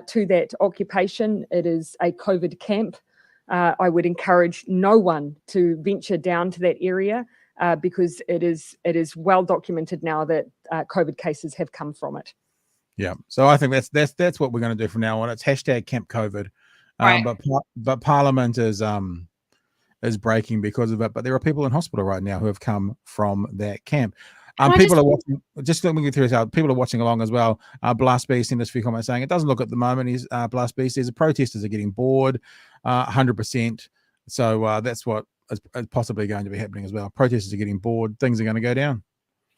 to that occupation. It is a COVID camp. I would encourage no one to venture down to that area because it is well documented now that COVID cases have come from it.
Yeah, so I think that's what we're going to do from now on. It's hashtag Camp COVID,
Right.
but Parliament is breaking because of it. But there are people in hospital right now who have come from that camp. People are watching. Just let me get through this out. People are watching along as well. Blast B sent us a few comments saying it doesn't look at the moment. He's Blast B says the protesters are getting bored, 100%. So that's what is possibly going to be happening as well. Protesters are getting bored. Things are going to go down.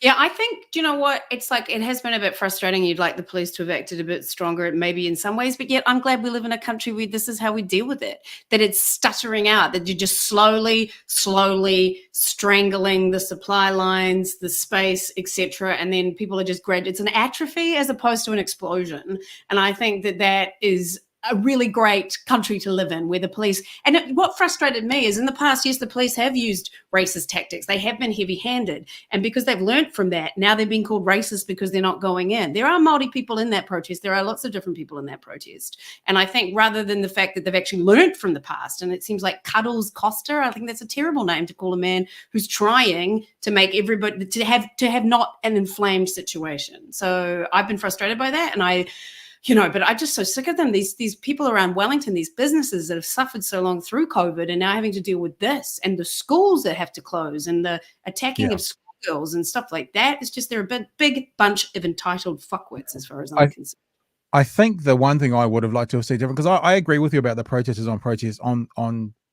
Yeah, I think, do you know what? It's like, it has been a bit frustrating. You'd like the police to have acted a bit stronger, maybe in some ways, but yet I'm glad we live in a country where this is how we deal with it, that it's stuttering out, that you're just slowly strangling the supply lines, the space, etc. And then people are just it's an atrophy as opposed to an explosion. And I think that is a really great country to live in, where the police, and what frustrated me is in the past, yes, the police have used racist tactics. They have been heavy-handed. And because they've learned from that, now they're being called racist because they're not going in. There are Māori people in that protest. There are lots of different people in that protest. And I think rather than the fact that they've actually learned from the past, and it seems like Cuddles Costa, I think that's a terrible name to call a man who's trying to make everybody, to have not an inflamed situation. So I've been frustrated by that. And but I'm just so sick of them. These people around Wellington, these businesses that have suffered so long through COVID and now having to deal with this, and the schools that have to close, and the attacking of schoolgirls and stuff like that. It's just, they're a big bunch of entitled fuckwits as far as I'm concerned.
I think the one thing I would have liked to have seen different, because I agree with you about the protesters on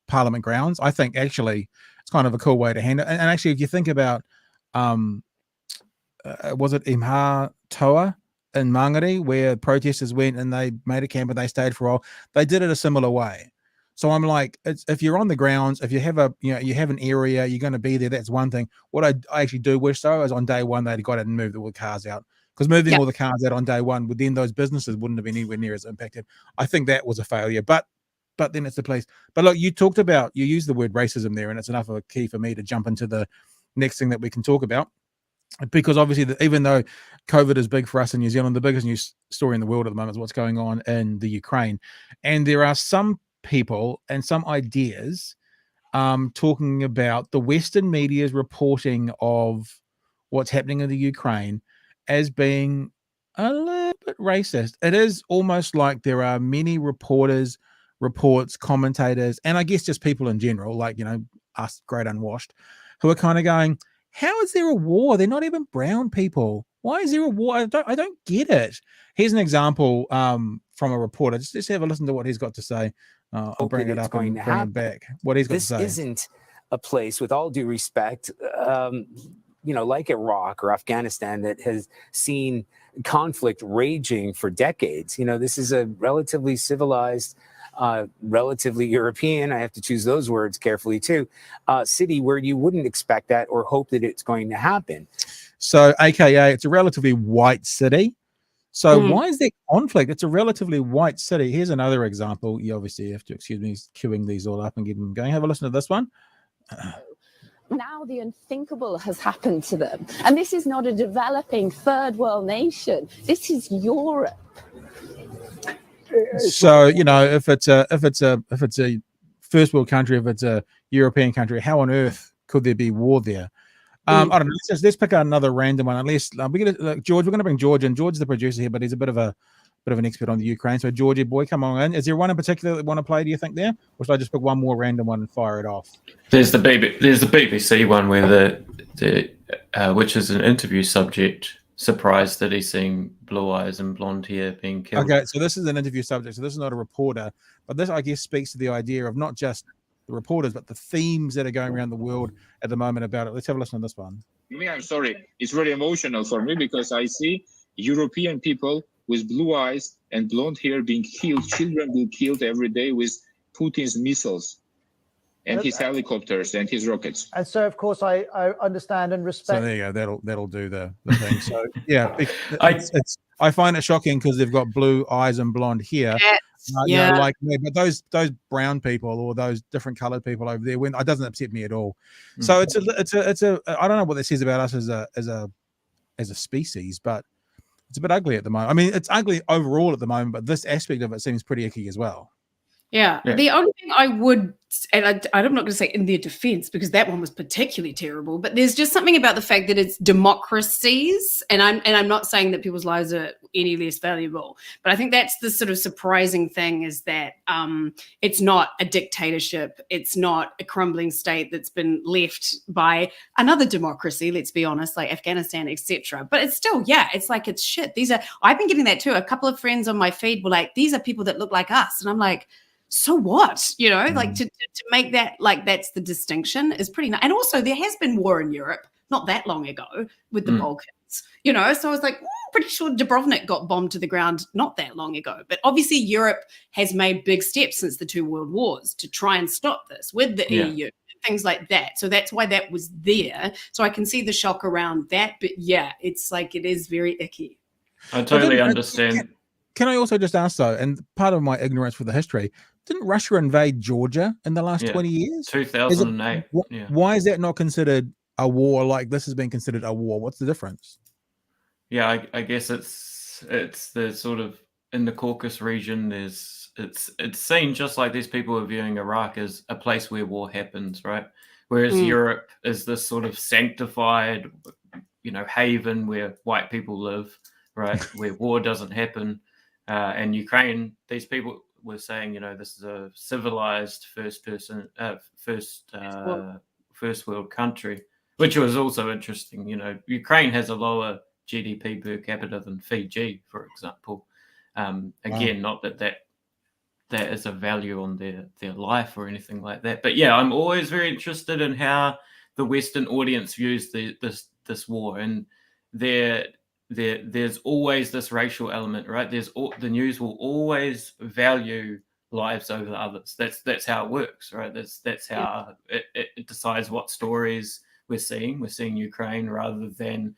Parliament grounds. I think actually it's kind of a cool way to handle it. And actually, if you think about, was it Imha Toa in Mangere, where protesters went and they made a camp and they stayed for a while? They did it a similar way. So I'm like, if you're on the grounds, if you have you have an area, you're going to be there. That's one thing. What I actually do wish though is on day one they'd got it and moved all the cars out, because moving all the cars out on day one, then those businesses wouldn't have been anywhere near as impacted. I think that was a failure. But then it's the place. But look, you used the word racism there, and it's enough of a key for me to jump into the next thing that we can talk about. Because obviously, even though COVID is big for us in New Zealand, the biggest news story in the world at the moment is what's going on in the Ukraine. And there are some people and some ideas talking about the Western media's reporting of what's happening in the Ukraine as being a little bit racist. It is almost like there are many reports, commentators, and I guess just people in general, like, us great unwashed, who are kind of going, how is there a war? They're not even brown people. Why is there a war? I don't get it. Here's an example from a reporter. Just have a listen to what he's got to say. I'll bring it up and bring it back. What he's got to say.
This isn't a place, with all due respect, like Iraq or Afghanistan, that has seen conflict raging for decades. This is a relatively civilized, relatively European, I have to choose those words carefully too, city where you wouldn't expect that or hope that it's going to happen.
So AKA, it's a relatively white city. So why is there conflict? It's a relatively white city. Here's another example. You obviously have to excuse me queuing these all up and getting them going. Have a listen to this one.
Now the unthinkable has happened to them. And this is not a developing third world nation. This is Europe.
So, if it's a first world country, if it's a European country, how on earth could there be war there? I don't know. Let's pick out another random one. Unless George, we're going to bring George in. George's the producer here, but he's a bit of an expert on the Ukraine. So Georgie boy, come on in. Is there one in particular that want to play, do you think, there? Or should I just pick one more random one and fire it off?
There's the BBC one where the which is an interview subject. surprised that he's seeing blue eyes and blonde hair being killed.
Okay, so this is an interview subject. So this is not a reporter, but this, I guess, speaks to the idea of not just the reporters, but the themes that are going around the world at the moment about it. Let's have a listen to this one.
I'm sorry. It's very emotional for me because I see European people with blue eyes and blonde hair being killed, children being killed every day with Putin's missiles and his helicopters and his rockets.
And so, of course, I understand and respect.
So there you go. That'll do the thing. So yeah, I find it shocking because they've got blue eyes and blonde hair. You know, like, but those brown people or those different colored people over there, when it doesn't upset me at all. So it's a I don't know what that says about us as a species, but it's a bit ugly at the moment. I mean, it's ugly overall at the moment, but this aspect of it seems pretty icky as well.
Yeah. The only thing I would, and I'm not going to say in their defense because that one was particularly terrible, but there's just something about the fact that it's democracies, and I'm not saying that people's lives are any less valuable, but I think that's the sort of surprising thing is that it's not a dictatorship, it's not a crumbling state that's been left by another democracy, let's be honest, like Afghanistan, etc. But it's still, it's like it's shit. I've been getting that too. A couple of friends on my feed were like, these are people that look like us, and I'm like, so what, like to make that, like, that's the distinction is pretty nice. And also there has been war in Europe not that long ago with the Balkans, so I was like, pretty sure Dubrovnik got bombed to the ground not that long ago. But obviously Europe has made big steps since the 2 world wars to try and stop this with the EU and things like that. So that's why that was there. So I can see the shock around that. But it's like, it is very icky.
I totally understand.
Can I also just ask though, and part of my ignorance for the history, didn't Russia invade Georgia in the last 20 years?
2008.
Why is that not considered a war like this has been considered a war? What's the difference?
Yeah, I guess it's the sort of in the Caucasus region. It's seen just like these people are viewing Iraq as a place where war happens, right? Whereas Europe is this sort of sanctified, haven where white people live, right? Where war doesn't happen. And Ukraine, these people were saying, this is a civilized first world country, which was also interesting. Ukraine has a lower GDP per capita than Fiji, for example. Again, not that is a value on their life or anything like that. But I'm always very interested in how the Western audience views this war, and there's always this racial element, right? The news will always value lives over others. That's how it works, right? That's how it decides what stories we're seeing. We're seeing Ukraine rather than,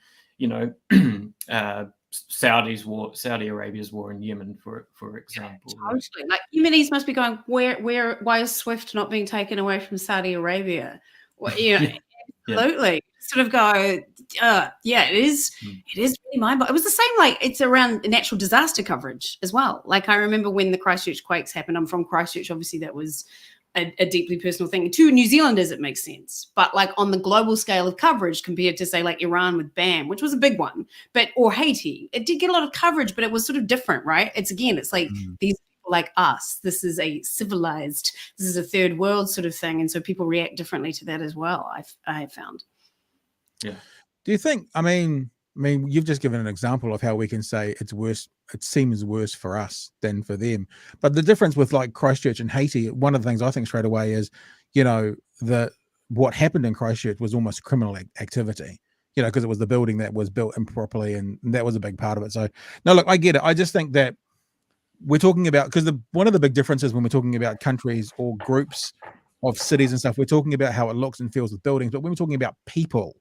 Saudi Arabia's war in Yemen, for example.
Yeah, totally. Like Yemenis must be going, why is SWIFT not being taken away from Saudi Arabia? Well, absolutely. Sort of go, it is really mind-boggling. It was the same, like, it's around natural disaster coverage as well. Like, I remember when the Christchurch quakes happened. I'm from Christchurch, obviously that was a deeply personal thing. To New Zealanders, it makes sense. But like on the global scale of coverage compared to, say, like Iran with BAM, which was a big one, or Haiti, it did get a lot of coverage, but it was sort of different, right? It's like these people like us, this is a civilized, this is a third world sort of thing. And so people react differently to that as well, I have found.
Yeah. Do you think, I mean, you've just given an example of how we can say it's worse. It seems worse for us than for them. But the difference with like Christchurch and Haiti, one of the things I think straight away is, what happened in Christchurch was almost criminal activity, because it was the building that was built improperly, and that was a big part of it. So no, look, I get it. I just think that we're talking about, because one of the big differences when we're talking about countries or groups of cities and stuff, we're talking about how it looks and feels with buildings. But when we're talking about people,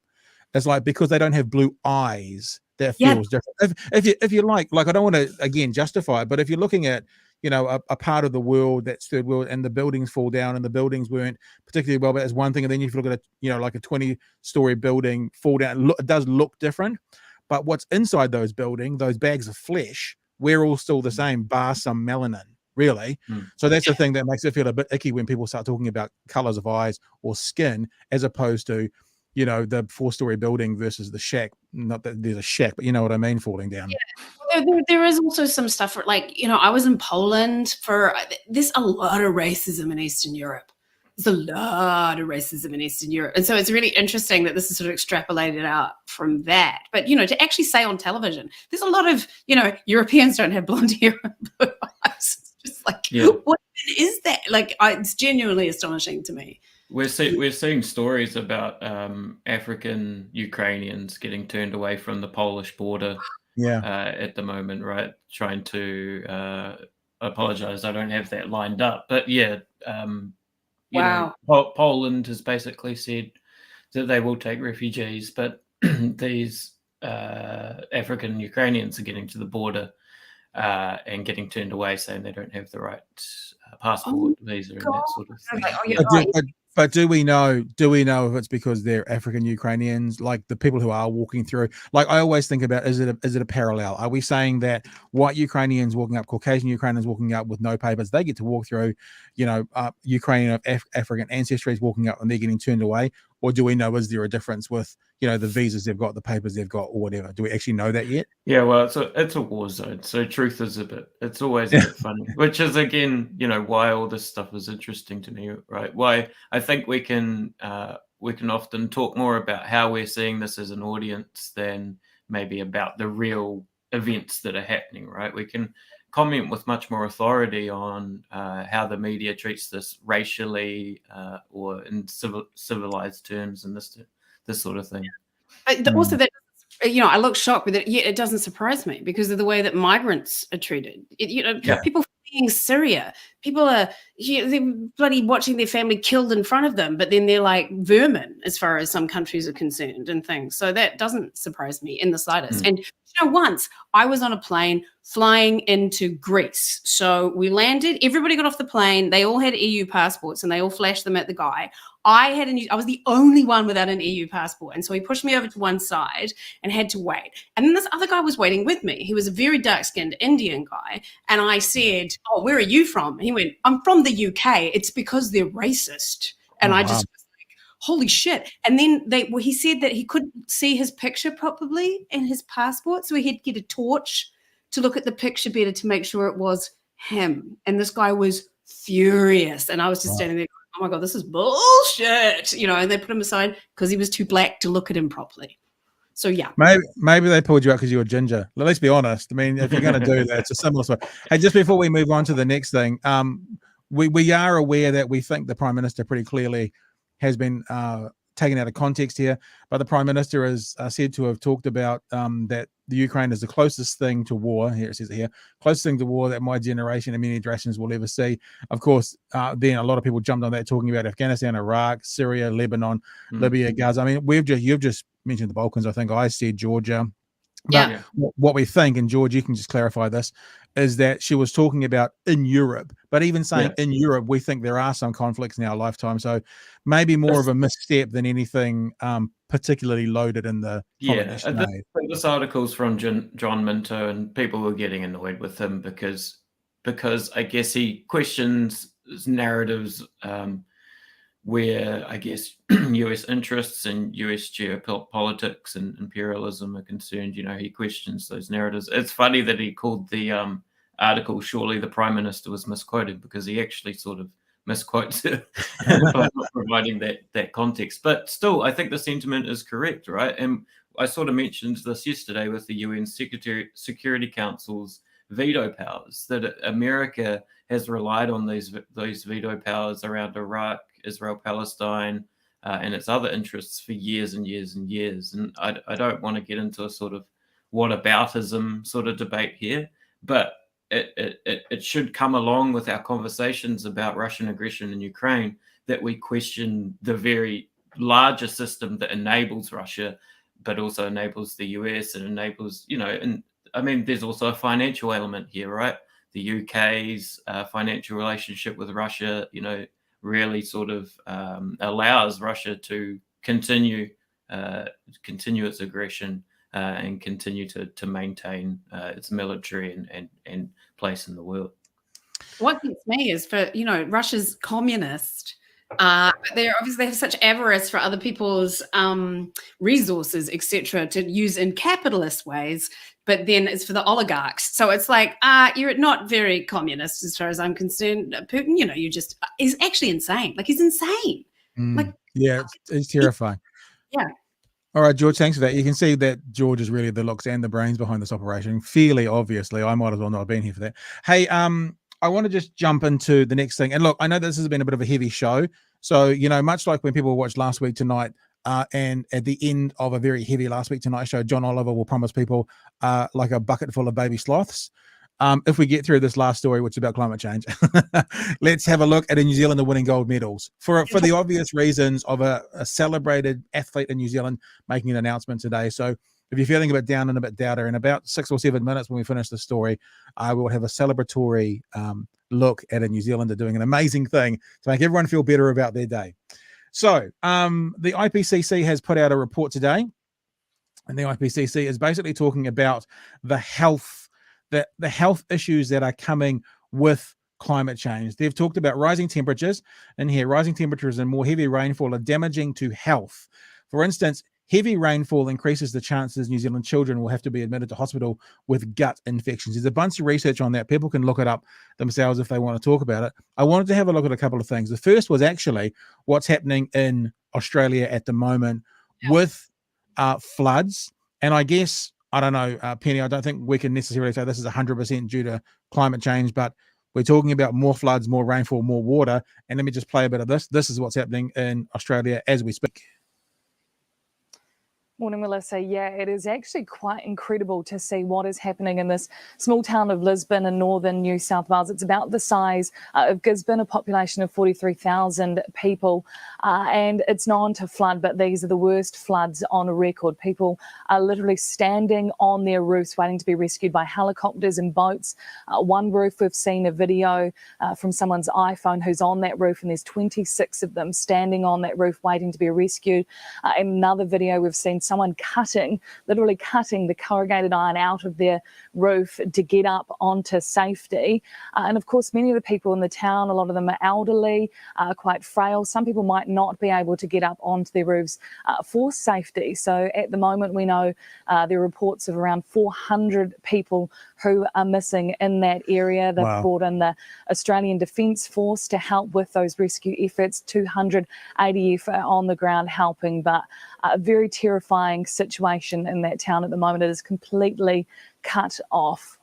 it's like, because they don't have blue eyes, that feels different. If you like, I don't want to again justify it, but if you're looking at, a part of the world that's third world, and the buildings fall down, and the buildings weren't particularly well, but that's one thing. And then if you look at like a 20-story building fall down, it does look different. But what's inside those buildings, those bags of flesh, we're all still the same, bar some melanin. Really. So that's the thing that makes it feel a bit icky when people start talking about colors of eyes or skin, as opposed to, the 4-story building versus the shack. Not that there's a shack, but you know what I mean, falling down.
Yeah. There is also some stuff like, I was in Poland there's a lot of racism in Eastern Europe. there's a lot of racism in Eastern Europe. And so it's really interesting that this is sort of extrapolated out from that. But, to actually say on television, there's a lot of, Europeans don't have blonde hair and blue eyes. It's just like, what is that? Like, it's genuinely astonishing to me.
We're seeing stories about African Ukrainians getting turned away from the Polish border at the moment, right? Trying to apologize. I don't have that lined up. But Poland has basically said that they will take refugees, but these African Ukrainians are getting to the border and getting turned away, saying they don't have the right passport, visa, and that sort of thing.
But do we know if it's because they're African Ukrainians, like the people who are walking through? Like, I always think about, is it a parallel? Are we saying that white Ukrainians walking up, Caucasian Ukrainians walking up with no papers, they get to walk through, Ukrainian of African ancestries walking up and they're getting turned away? Or do we know, is there a difference with, the visas they've got, the papers they've got, or whatever? Do we actually know that yet?
Yeah, well, it's a war zone. So truth is it's always a bit funny, which is, again, why all this stuff is interesting to me, right? Why I think we can often talk more about how we're seeing this as an audience than maybe about the real events that are happening, right? We can comment with much more authority on how the media treats this racially or in civilized terms and this sort of thing.
Also, that I look shocked, but yet it doesn't surprise me because of the way that migrants are treated. People fleeing Syria, people are they're bloody watching their family killed in front of them, but then they're like vermin as far as some countries are concerned and things. So that doesn't surprise me in the slightest. And once I was on a plane flying into Greece. So we landed, everybody got off the plane. They all had EU passports and they all flashed them at the guy. I was the only one without an EU passport. And so he pushed me over to one side and had to wait. And then this other guy was waiting with me. He was a very dark-skinned Indian guy. And I said, "Oh, where are you from?" And he went, "I'm from the UK. It's because they're racist." And I just was like, holy shit. And then he said that he couldn't see his picture properly in his passport. So he had to get a torch to look at the picture better to make sure it was him. And this guy was furious. And I was just standing there, oh my God, this is bullshit. And they put him aside because he was too black to look at him properly. So yeah.
Maybe they pulled you out because you were ginger. Let's be honest. I mean, if you're going to do that, it's a similar story. Hey, just before we move on to the next thing, we are aware that we think the Prime Minister pretty clearly has been taken out of context here, but the Prime Minister is said to have talked about that the Ukraine is the closest thing to war. Here it says here, closest thing to war that my generation and many generations will ever see. Of course, then a lot of people jumped on that, talking about Afghanistan, Iraq, Syria, Lebanon, Libya, Gaza. I mean, you've just mentioned the Balkans. I think I said Georgia. But what we think, and George, you can just clarify this, is that she was talking about in Europe. But even saying in Europe, we think there are some conflicts in our lifetime. So maybe more of a misstep than anything particularly loaded in the
this article's from John Minto, and people were getting annoyed with him because I guess he questions narratives where I guess US interests and US geopolitics and imperialism are concerned. He questions those narratives. It's funny that he called the article, "Surely the Prime Minister was misquoted," because he actually sort of misquotes it by not providing that context. But still, I think the sentiment is correct, right? And I sort of mentioned this yesterday with the UN Security Council's veto powers, that America has relied on those veto powers around Iraq, Israel, Palestine, and its other interests for years and years and years. And I don't want to get into a sort of whataboutism sort of debate here, but it should come along with our conversations about Russian aggression in Ukraine, that we question the very larger system that enables Russia, but also enables the US and enables, and I mean, there's also a financial element here, right? The UK's financial relationship with Russia, really sort of allows Russia to continue its aggression and continue to maintain its military and place in the world.
What gets me is for Russia's communist, They're obviously, they have such avarice for other people's resources, etc., to use in capitalist ways. But then it's for the oligarchs. So it's like, you're not very communist as far as I'm concerned. Putin, is actually insane. Like, he's insane. Like,
yeah, it's terrifying.
Yeah.
All right, George, thanks for that. You can see that George is really the looks and the brains behind this operation. Fairly obviously. I might as well not have been here for that. Hey, I want to just jump into the next thing. And look, I know this has been a bit of a heavy show. So, much like when people watched Last Week Tonight, and at the end of a very heavy Last Week Tonight show, John Oliver will promise people like a bucket full of baby sloths. If we get through this last story, which is about climate change, let's have a look at a New Zealander winning gold medals for the obvious reasons of a celebrated athlete in New Zealand making an announcement today. So if you're feeling a bit down and a bit doubter, in about 6 or 7 minutes when we finish the story, I will have a celebratory look at a New Zealander doing an amazing thing to make everyone feel better about their day. So the IPCC has put out a report today, and the IPCC is basically talking about the health issues that are coming with climate change. They've talked about rising temperatures, and here rising temperatures and more heavy rainfall are damaging to health. For instance, heavy rainfall increases the chances New Zealand children will have to be admitted to hospital with gut infections. There's a bunch of research on that. People can look it up themselves if they want to talk about it. I wanted to have a look at a couple of things. The first was actually what's happening in Australia at the moment with floods. And I guess, I don't know, Penny, I don't think we can necessarily say this is 100% due to climate change, but we're talking about more floods, more rainfall, more water. And let me just play a bit of this. This is what's happening in Australia as we speak.
Morning, Melissa. Yeah, it is actually quite incredible to see what is happening in this small town of Lisbon in northern New South Wales. It's about the size of Gisborne, a population of 43,000 people, and it's known to flood, but these are the worst floods on record. People are literally standing on their roofs waiting to be rescued by helicopters and boats. One roof, we've seen a video from someone's iPhone who's on that roof, and there's 26 of them standing on that roof waiting to be rescued. In another video, we've seen someone literally cutting the corrugated iron out of their roof to get up onto safety. And of course, many of the people in the town, a lot of them are elderly, quite frail. Some people might not be able to get up onto their roofs for safety. So at the moment, we know there are reports of around 400 people who are missing in that area. They've brought in the Australian Defence Force to help with those rescue efforts, 200 ADF on the ground helping, but a very terrifying situation in that town at the moment. It is completely cut off.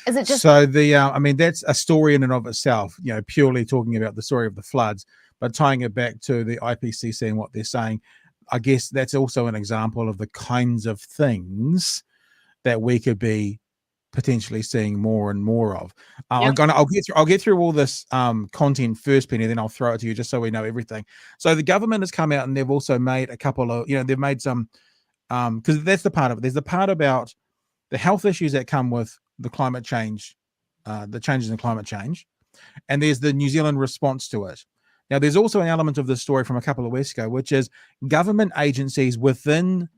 Is it just
so I mean, that's a story in and of itself, purely talking about the story of the floods, but tying it back to the IPCC and what they're saying, I guess that's also an example of the kinds of things that we could be potentially seeing more and more of. I'll get through all this content first, Penny, then I'll throw it to you just so we know everything. So the government has come out and they've also made a couple of, they've made some, because that's the part of it. There's the part about the health issues that come with the climate change, the changes in climate change, and there's the New Zealand response to it. Now, there's also an element of this story from a couple of weeks ago, which is government agencies within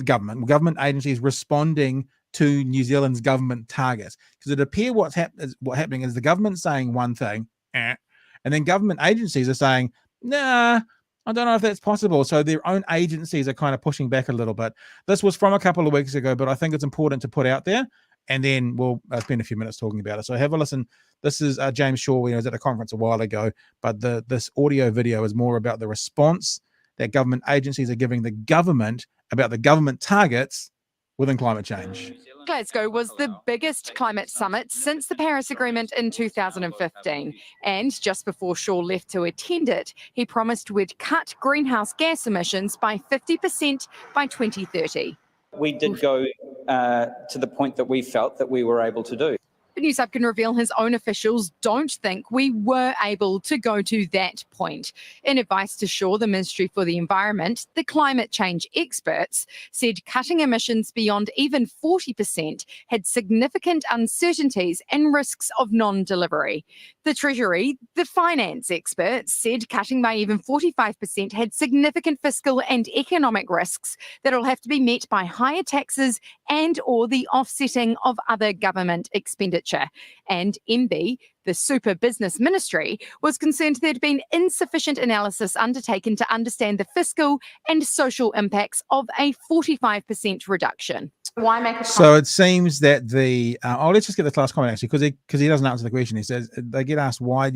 government agencies responding to New Zealand's government targets, because it appears what's happening is the government saying one thing, and then government agencies are saying, nah, I don't know if that's possible. So their own agencies are kind of pushing back a little bit. This was from a couple of weeks ago, but I think it's important to put out there, and then we'll spend a few minutes talking about it. So have a listen. This is James Shaw. He was at a conference a while ago, but this audio video is more about the response that government agencies are giving the government about the government targets within climate change.
Glasgow was the biggest climate summit since the Paris Agreement in 2015. And just before Shaw left to attend it, he promised we'd cut greenhouse gas emissions by 50% by 2030.
We did go to the point that we felt that we were able to do.
But Newsup can reveal his own officials don't think we were able to go to that point. In advice to Shaw, the Ministry for the Environment, the climate change experts said cutting emissions beyond even 40% had significant uncertainties and risks of non-delivery. the Treasury, the finance experts said cutting by even 45% had significant fiscal and economic risks that will have to be met by higher taxes and or the offsetting of other government expenditure. And MB, the Super Business Ministry, was concerned there had been insufficient analysis undertaken to understand the fiscal and social impacts of a 45% reduction. Why make a
So it seems that let's just get this last comment actually, because he doesn't answer the question. He says they get asked why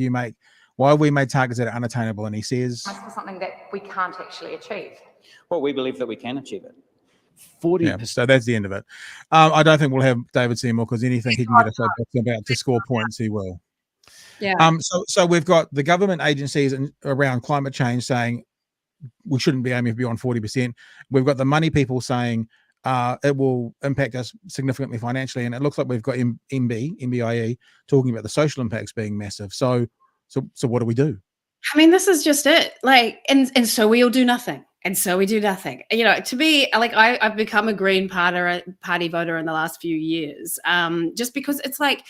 have we made targets that are unattainable, and he says
for something that we can't actually achieve.
Well, we believe that we can achieve it.
40%.
Yeah, so that's the end of it. I don't think we'll have David Seymour, because anything he can get us about to score points, he will.
Yeah.
So we've got the government agencies around climate change saying we shouldn't be aiming beyond 40%. We've got the money people saying it will impact us significantly financially, and it looks like we've got MBIE talking about the social impacts being massive. So what do we do?
I mean, this is just it. Like, and so we all do nothing. And so we do nothing. You know, to me, like I've become a Green Party voter in the last few years, just because it's like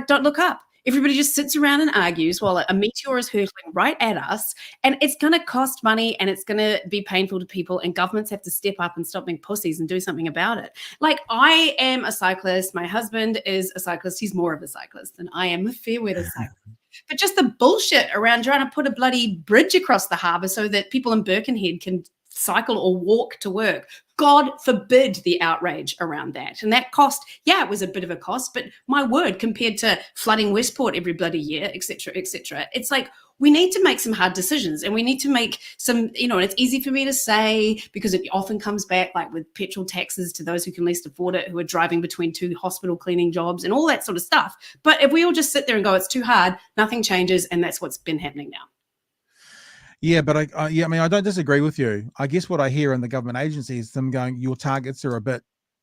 don't look up. Everybody just sits around and argues while a meteor is hurtling right at us, and it's going to cost money and it's going to be painful to people, and governments have to step up and stop being pussies and do something about it. Like, I am a cyclist. My husband is a cyclist. He's more of a cyclist than I am, a fair weather cyclist. But just the bullshit around trying to put a bloody bridge across the harbour so that people in Birkenhead can cycle or walk to work. God forbid the outrage around that. And that cost, it was a bit of a cost, but my word, compared to flooding Westport every bloody year, et cetera, it's like, we need to make some hard decisions, and we need to make some, and it's easy for me to say because it often comes back like with petrol taxes to those who can least afford it, who are driving between 2 hospital cleaning jobs and all that sort of stuff. But if we all just sit there and go, it's too hard, nothing changes. And that's what's been happening now.
Yeah, but I mean, I don't disagree with you. I guess what I hear in the government agencies, them going, your targets are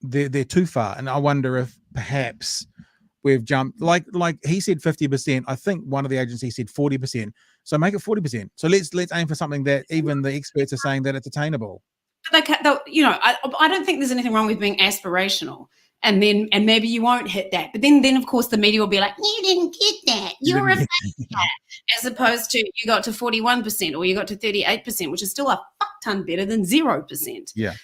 they're too far. And I wonder if perhaps we've jumped, like he said 50%. I think one of the agencies said 40%. So make it 40%. So let's aim for something that even the experts are saying that it's attainable.
But I don't think there's anything wrong with being aspirational. And maybe you won't hit that. But then of course the media will be like, you didn't get that. You're a failure. As opposed to you got to 41% or you got to 38%, which is still a fuck ton better than 0%.
Yeah.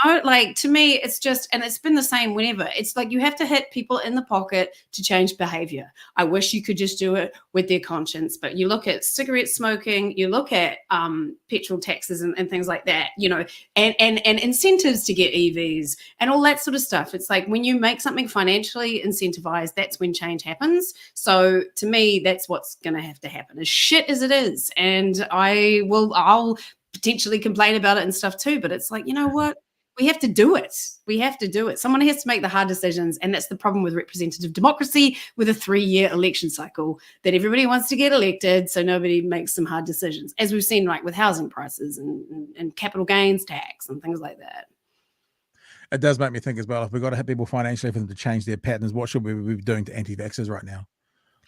Like, to me, it's just, and it's been the same whenever. It's like you have to hit people in the pocket to change behavior. I wish you could just do it with their conscience, but you look at cigarette smoking, you look at petrol taxes and things like that, and incentives to get EVs and all that sort of stuff. It's like when you make something financially incentivized, that's when change happens. So to me, that's what's going to have to happen, as shit as it is. And I'll potentially complain about it and stuff too, but it's like, you know what? We have to do it. Someone has to make the hard decisions. And that's the problem with representative democracy with a 3-year election cycle, that everybody wants to get elected. So nobody makes some hard decisions, as we've seen, like with housing prices and capital gains tax and things like that.
It does make me think as well, if we've got to hit people financially for them to change their patterns, what should we be doing to anti-vaxxers right now?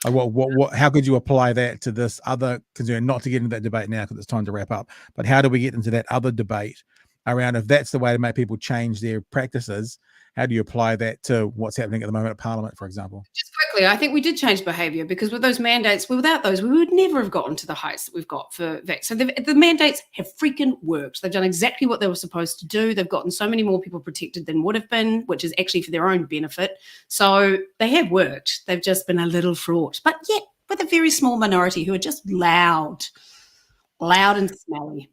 Like how could you apply that to this other concern? Not to get into that debate now because it's time to wrap up, but how do we get into that other debate around, if that's the way to make people change their practices, how do you apply that to what's happening at the moment at Parliament, for example?
Just quickly, I think we did change behaviour, because with those mandates, without those, we would never have gotten to the heights that we've got for vax. So the mandates have freaking worked. They've done exactly what they were supposed to do. They've gotten so many more people protected than would have been, which is actually for their own benefit. So they have worked. They've just been a little fraught, but yet with a very small minority who are just loud and smelly.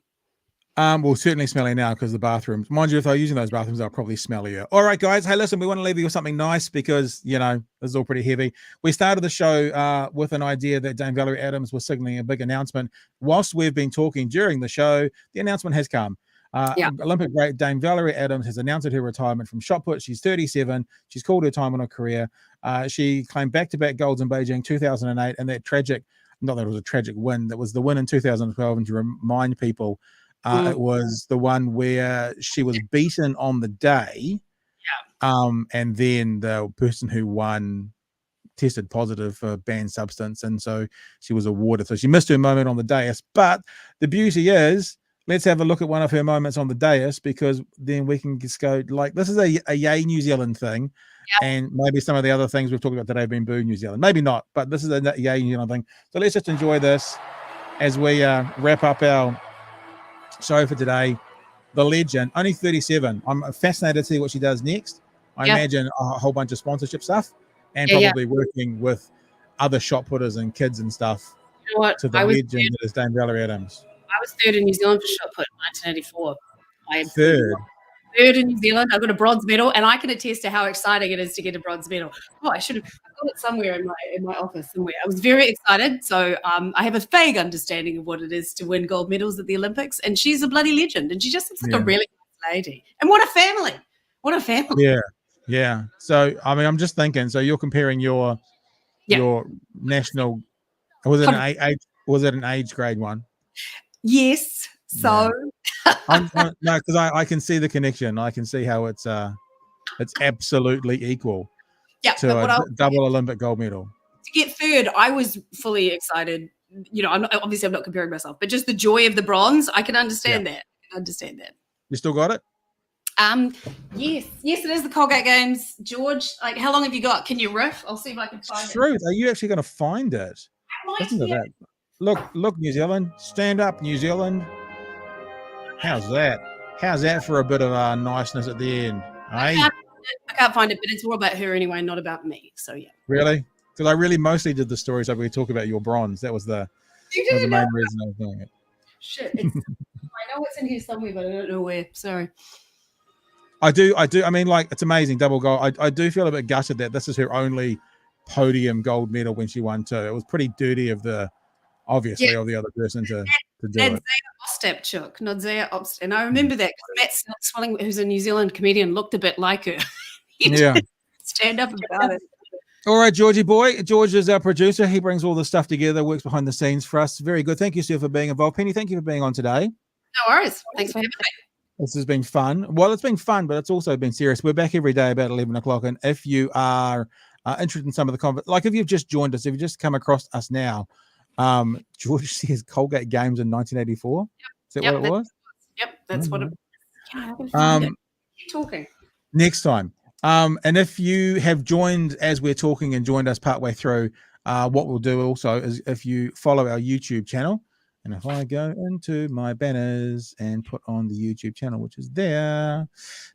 Well, certainly smelly now because the bathrooms, mind you, if they're using those bathrooms, they're probably smellier. All right, guys. Hey, listen, we want to leave you with something nice because, this is all pretty heavy. We started the show with an idea that Dame Valerie Adams was signaling a big announcement. Whilst we've been talking during the show, the announcement has come. Olympic great Dame Valerie Adams has announced her retirement from shot put. She's 37. She's called her time on her career. She claimed back-to-back golds in Beijing 2008, and that tragic, not that it was a tragic win, that was the win in 2012. And to remind people, it was the one where she was beaten on the day, and then the person who won tested positive for banned substance, and so she was awarded. So she missed her moment on the dais. But the beauty is, let's have a look at one of her moments on the dais, because then we can just go like, this is a yay New Zealand thing. And maybe some of the other things we've talked about today have been boo New Zealand. Maybe not, but this is a yay New Zealand thing. So let's just enjoy this as we wrap up our show for today. The legend, only 37. I'm fascinated to see what she does next. I imagine a whole bunch of sponsorship stuff, and probably working with other shot putters and kids and stuff.
You know what?
To the legend that is Dame Valerie Adams.
I was third in New Zealand for shot put in 1984. I am
Third
in New Zealand. I got a bronze medal, and I can attest to how exciting it is to get a bronze medal. Oh, I should have got it somewhere in my office somewhere. I was very excited. So I have a vague understanding of what it is to win gold medals at the Olympics, and she's a bloody legend, and she just looks like a really nice lady. And what a family! What a family!
Yeah. So I mean, I'm just thinking. So you're comparing your national. Was it an age grade one?
Yes. So.
No, because I can see the connection. I can see how it's absolutely equal to a double Olympic gold medal.
To get third, I was fully excited. You know, I'm not comparing myself, but just the joy of the bronze. I can understand that.
You still got it?
Yes, it is the Colgate Games. George, like, how long have you got? Can you riff? I'll see if I can find it.
Truth, are you actually going to find it? Listen to that. Look, New Zealand, stand up, New Zealand. How's that? How's that for a bit of niceness at the end?
I can't find it, but it's more about her anyway, not about me. So yeah.
Really? Because I really mostly did the stories like we talk about your bronze. That was the main reason I was doing it.
Shit. I know it's in here somewhere, but I don't know where. Sorry.
I do. I mean, like, it's amazing, double gold. I do feel a bit gutted that this is her only podium gold medal when she won too. It was pretty dirty of the of the other person to do it.
Nadzea Obst, and I remember that because Matt Swelling, who's a New Zealand comedian, looked a bit like her. Stand up about it.
All right, Georgie boy. George is our producer. He brings all the stuff together, works behind the scenes for us. Very good. Thank you, Sue, for being involved. Penny, thank you for being on today.
No worries. Thanks for having me.
This has been fun. Well, it's been fun, but it's also been serious. We're back every day about 11 o'clock. And if you are interested in some of the content, like if you've just joined us, if you've just come across us now, George says Colgate Games in 1984. Is that what it was?
Yep, that's what it was. Keep talking.
Next time. And if you have joined as we're talking and joined us partway through, what we'll do also is if you follow our YouTube channel, and if I go into my banners and put on the YouTube channel, which is there,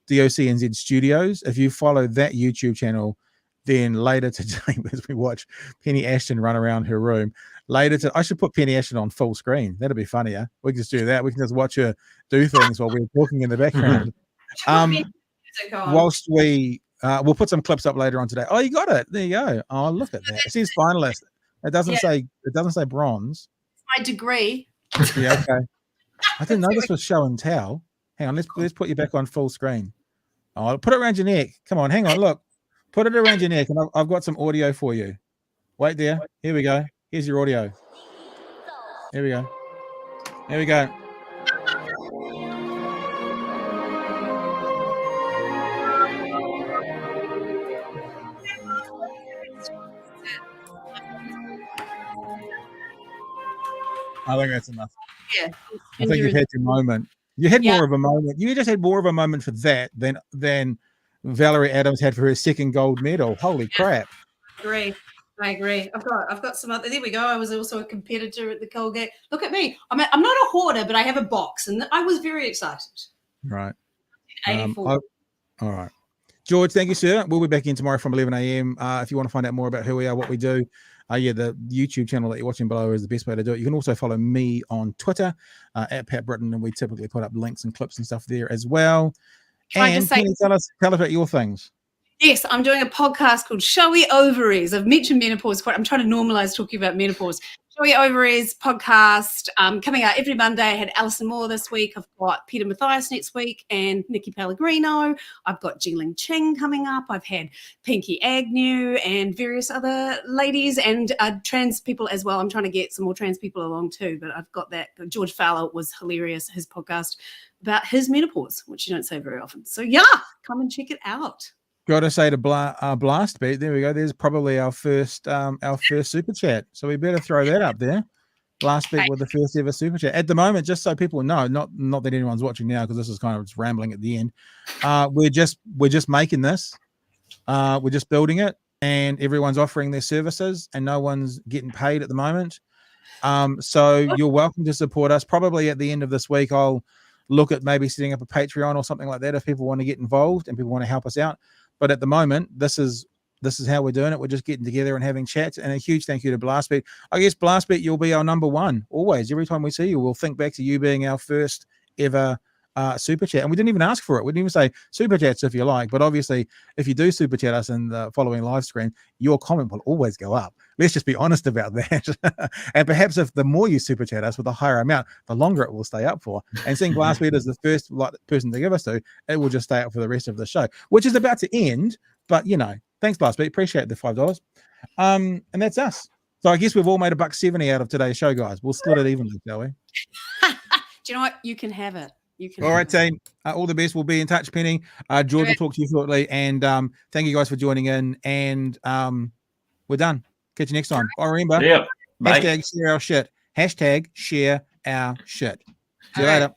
DOCNZ Studios, if you follow that YouTube channel, then later today, as we watch Penny Ashton run around her room, I should put Penny Ashton on full screen. That'd be funnier. We can just do that. We can just watch her do things while we're talking in the background. Whilst we'll put some clips up later on today. Oh, you got it. There you go. Oh, look at that. It says finalist. It doesn't say bronze.
My degree.
Yeah, okay. I didn't know this was show and tell. Hang on, let's put you back on full screen. Oh, put it around your neck. Come on, hang on, look. Put it around your neck, and I've got some audio for you. Wait there. Here we go. Here's your audio. Here we go. Here we go. I think that's enough.
Yeah.
I think you've had your moment. You had more of a moment. You just had more of a moment for that than Valerie Adams had for her second gold medal. Holy crap.
I agree. I've got some other. There we go. I was also a competitor at the Colgate. Look at me. I'm not a hoarder, but I have a box, and I was very excited.
Right.
84.
All right. George, thank you, sir. We'll be back in tomorrow from 11 a.m. If you want to find out more about who we are, what we do, the YouTube channel that you're watching below is the best way to do it. You can also follow me on Twitter at Pat Britton, and we typically put up links and clips and stuff there as well. And tell us about your things.
Yes, I'm doing a podcast called Showy Ovaries. I've mentioned menopause quite. I'm trying to normalize talking about menopause. Showy Ovaries podcast coming out every Monday. I had Alison Moore this week. I've got Peter Mathias next week and Nikki Pellegrino. I've got Jingling Ching coming up. I've had Pinky Agnew and various other ladies and trans people as well. I'm trying to get some more trans people along too, but I've got that. George Fowler was hilarious, his podcast about his menopause, which you don't say very often. So yeah, come and check it out.
Got to say to blast beat. There we go. There's probably our first super chat. So we better throw that up there. Blastbeat with the first ever super chat. At the moment, just so people know, not that anyone's watching now because this is kind of just rambling at the end. We're just making this. We're just building it, and everyone's offering their services, and no one's getting paid at the moment. So you're welcome to support us. Probably at the end of this week, I'll look at maybe setting up a Patreon or something like that if people want to get involved and people want to help us out. But at the moment, this is how we're doing it. We're just getting together and having chats. And a huge thank you to Blastbeat. I guess Blastbeat, you'll be our number one always. Every time we see you, we'll think back to you being our first ever super chat. And we didn't even ask for it. We didn't even say super chats if you like. But obviously, if you do super chat us in the following live stream, your comment will always go up. Let's just be honest about that. And perhaps if the more you super chat us with a higher amount, the longer it will stay up for. And seeing Blastbeat as the first person to give us to, it will just stay up for the rest of the show, which is about to end. But thanks, Blastbeat. Appreciate the $5. And that's us. So I guess we've all made $1.70 out of today's show, guys. We'll split it evenly, shall we?
Do you know what? You can have it.
All right, team. All the best. We'll be in touch, Penny. George will talk to you shortly. And thank you guys for joining in. And we're done. Catch you next time. Bye, remember.
Yeah. Bye.
Hashtag share our shit. Hashtag share our shit. See you later.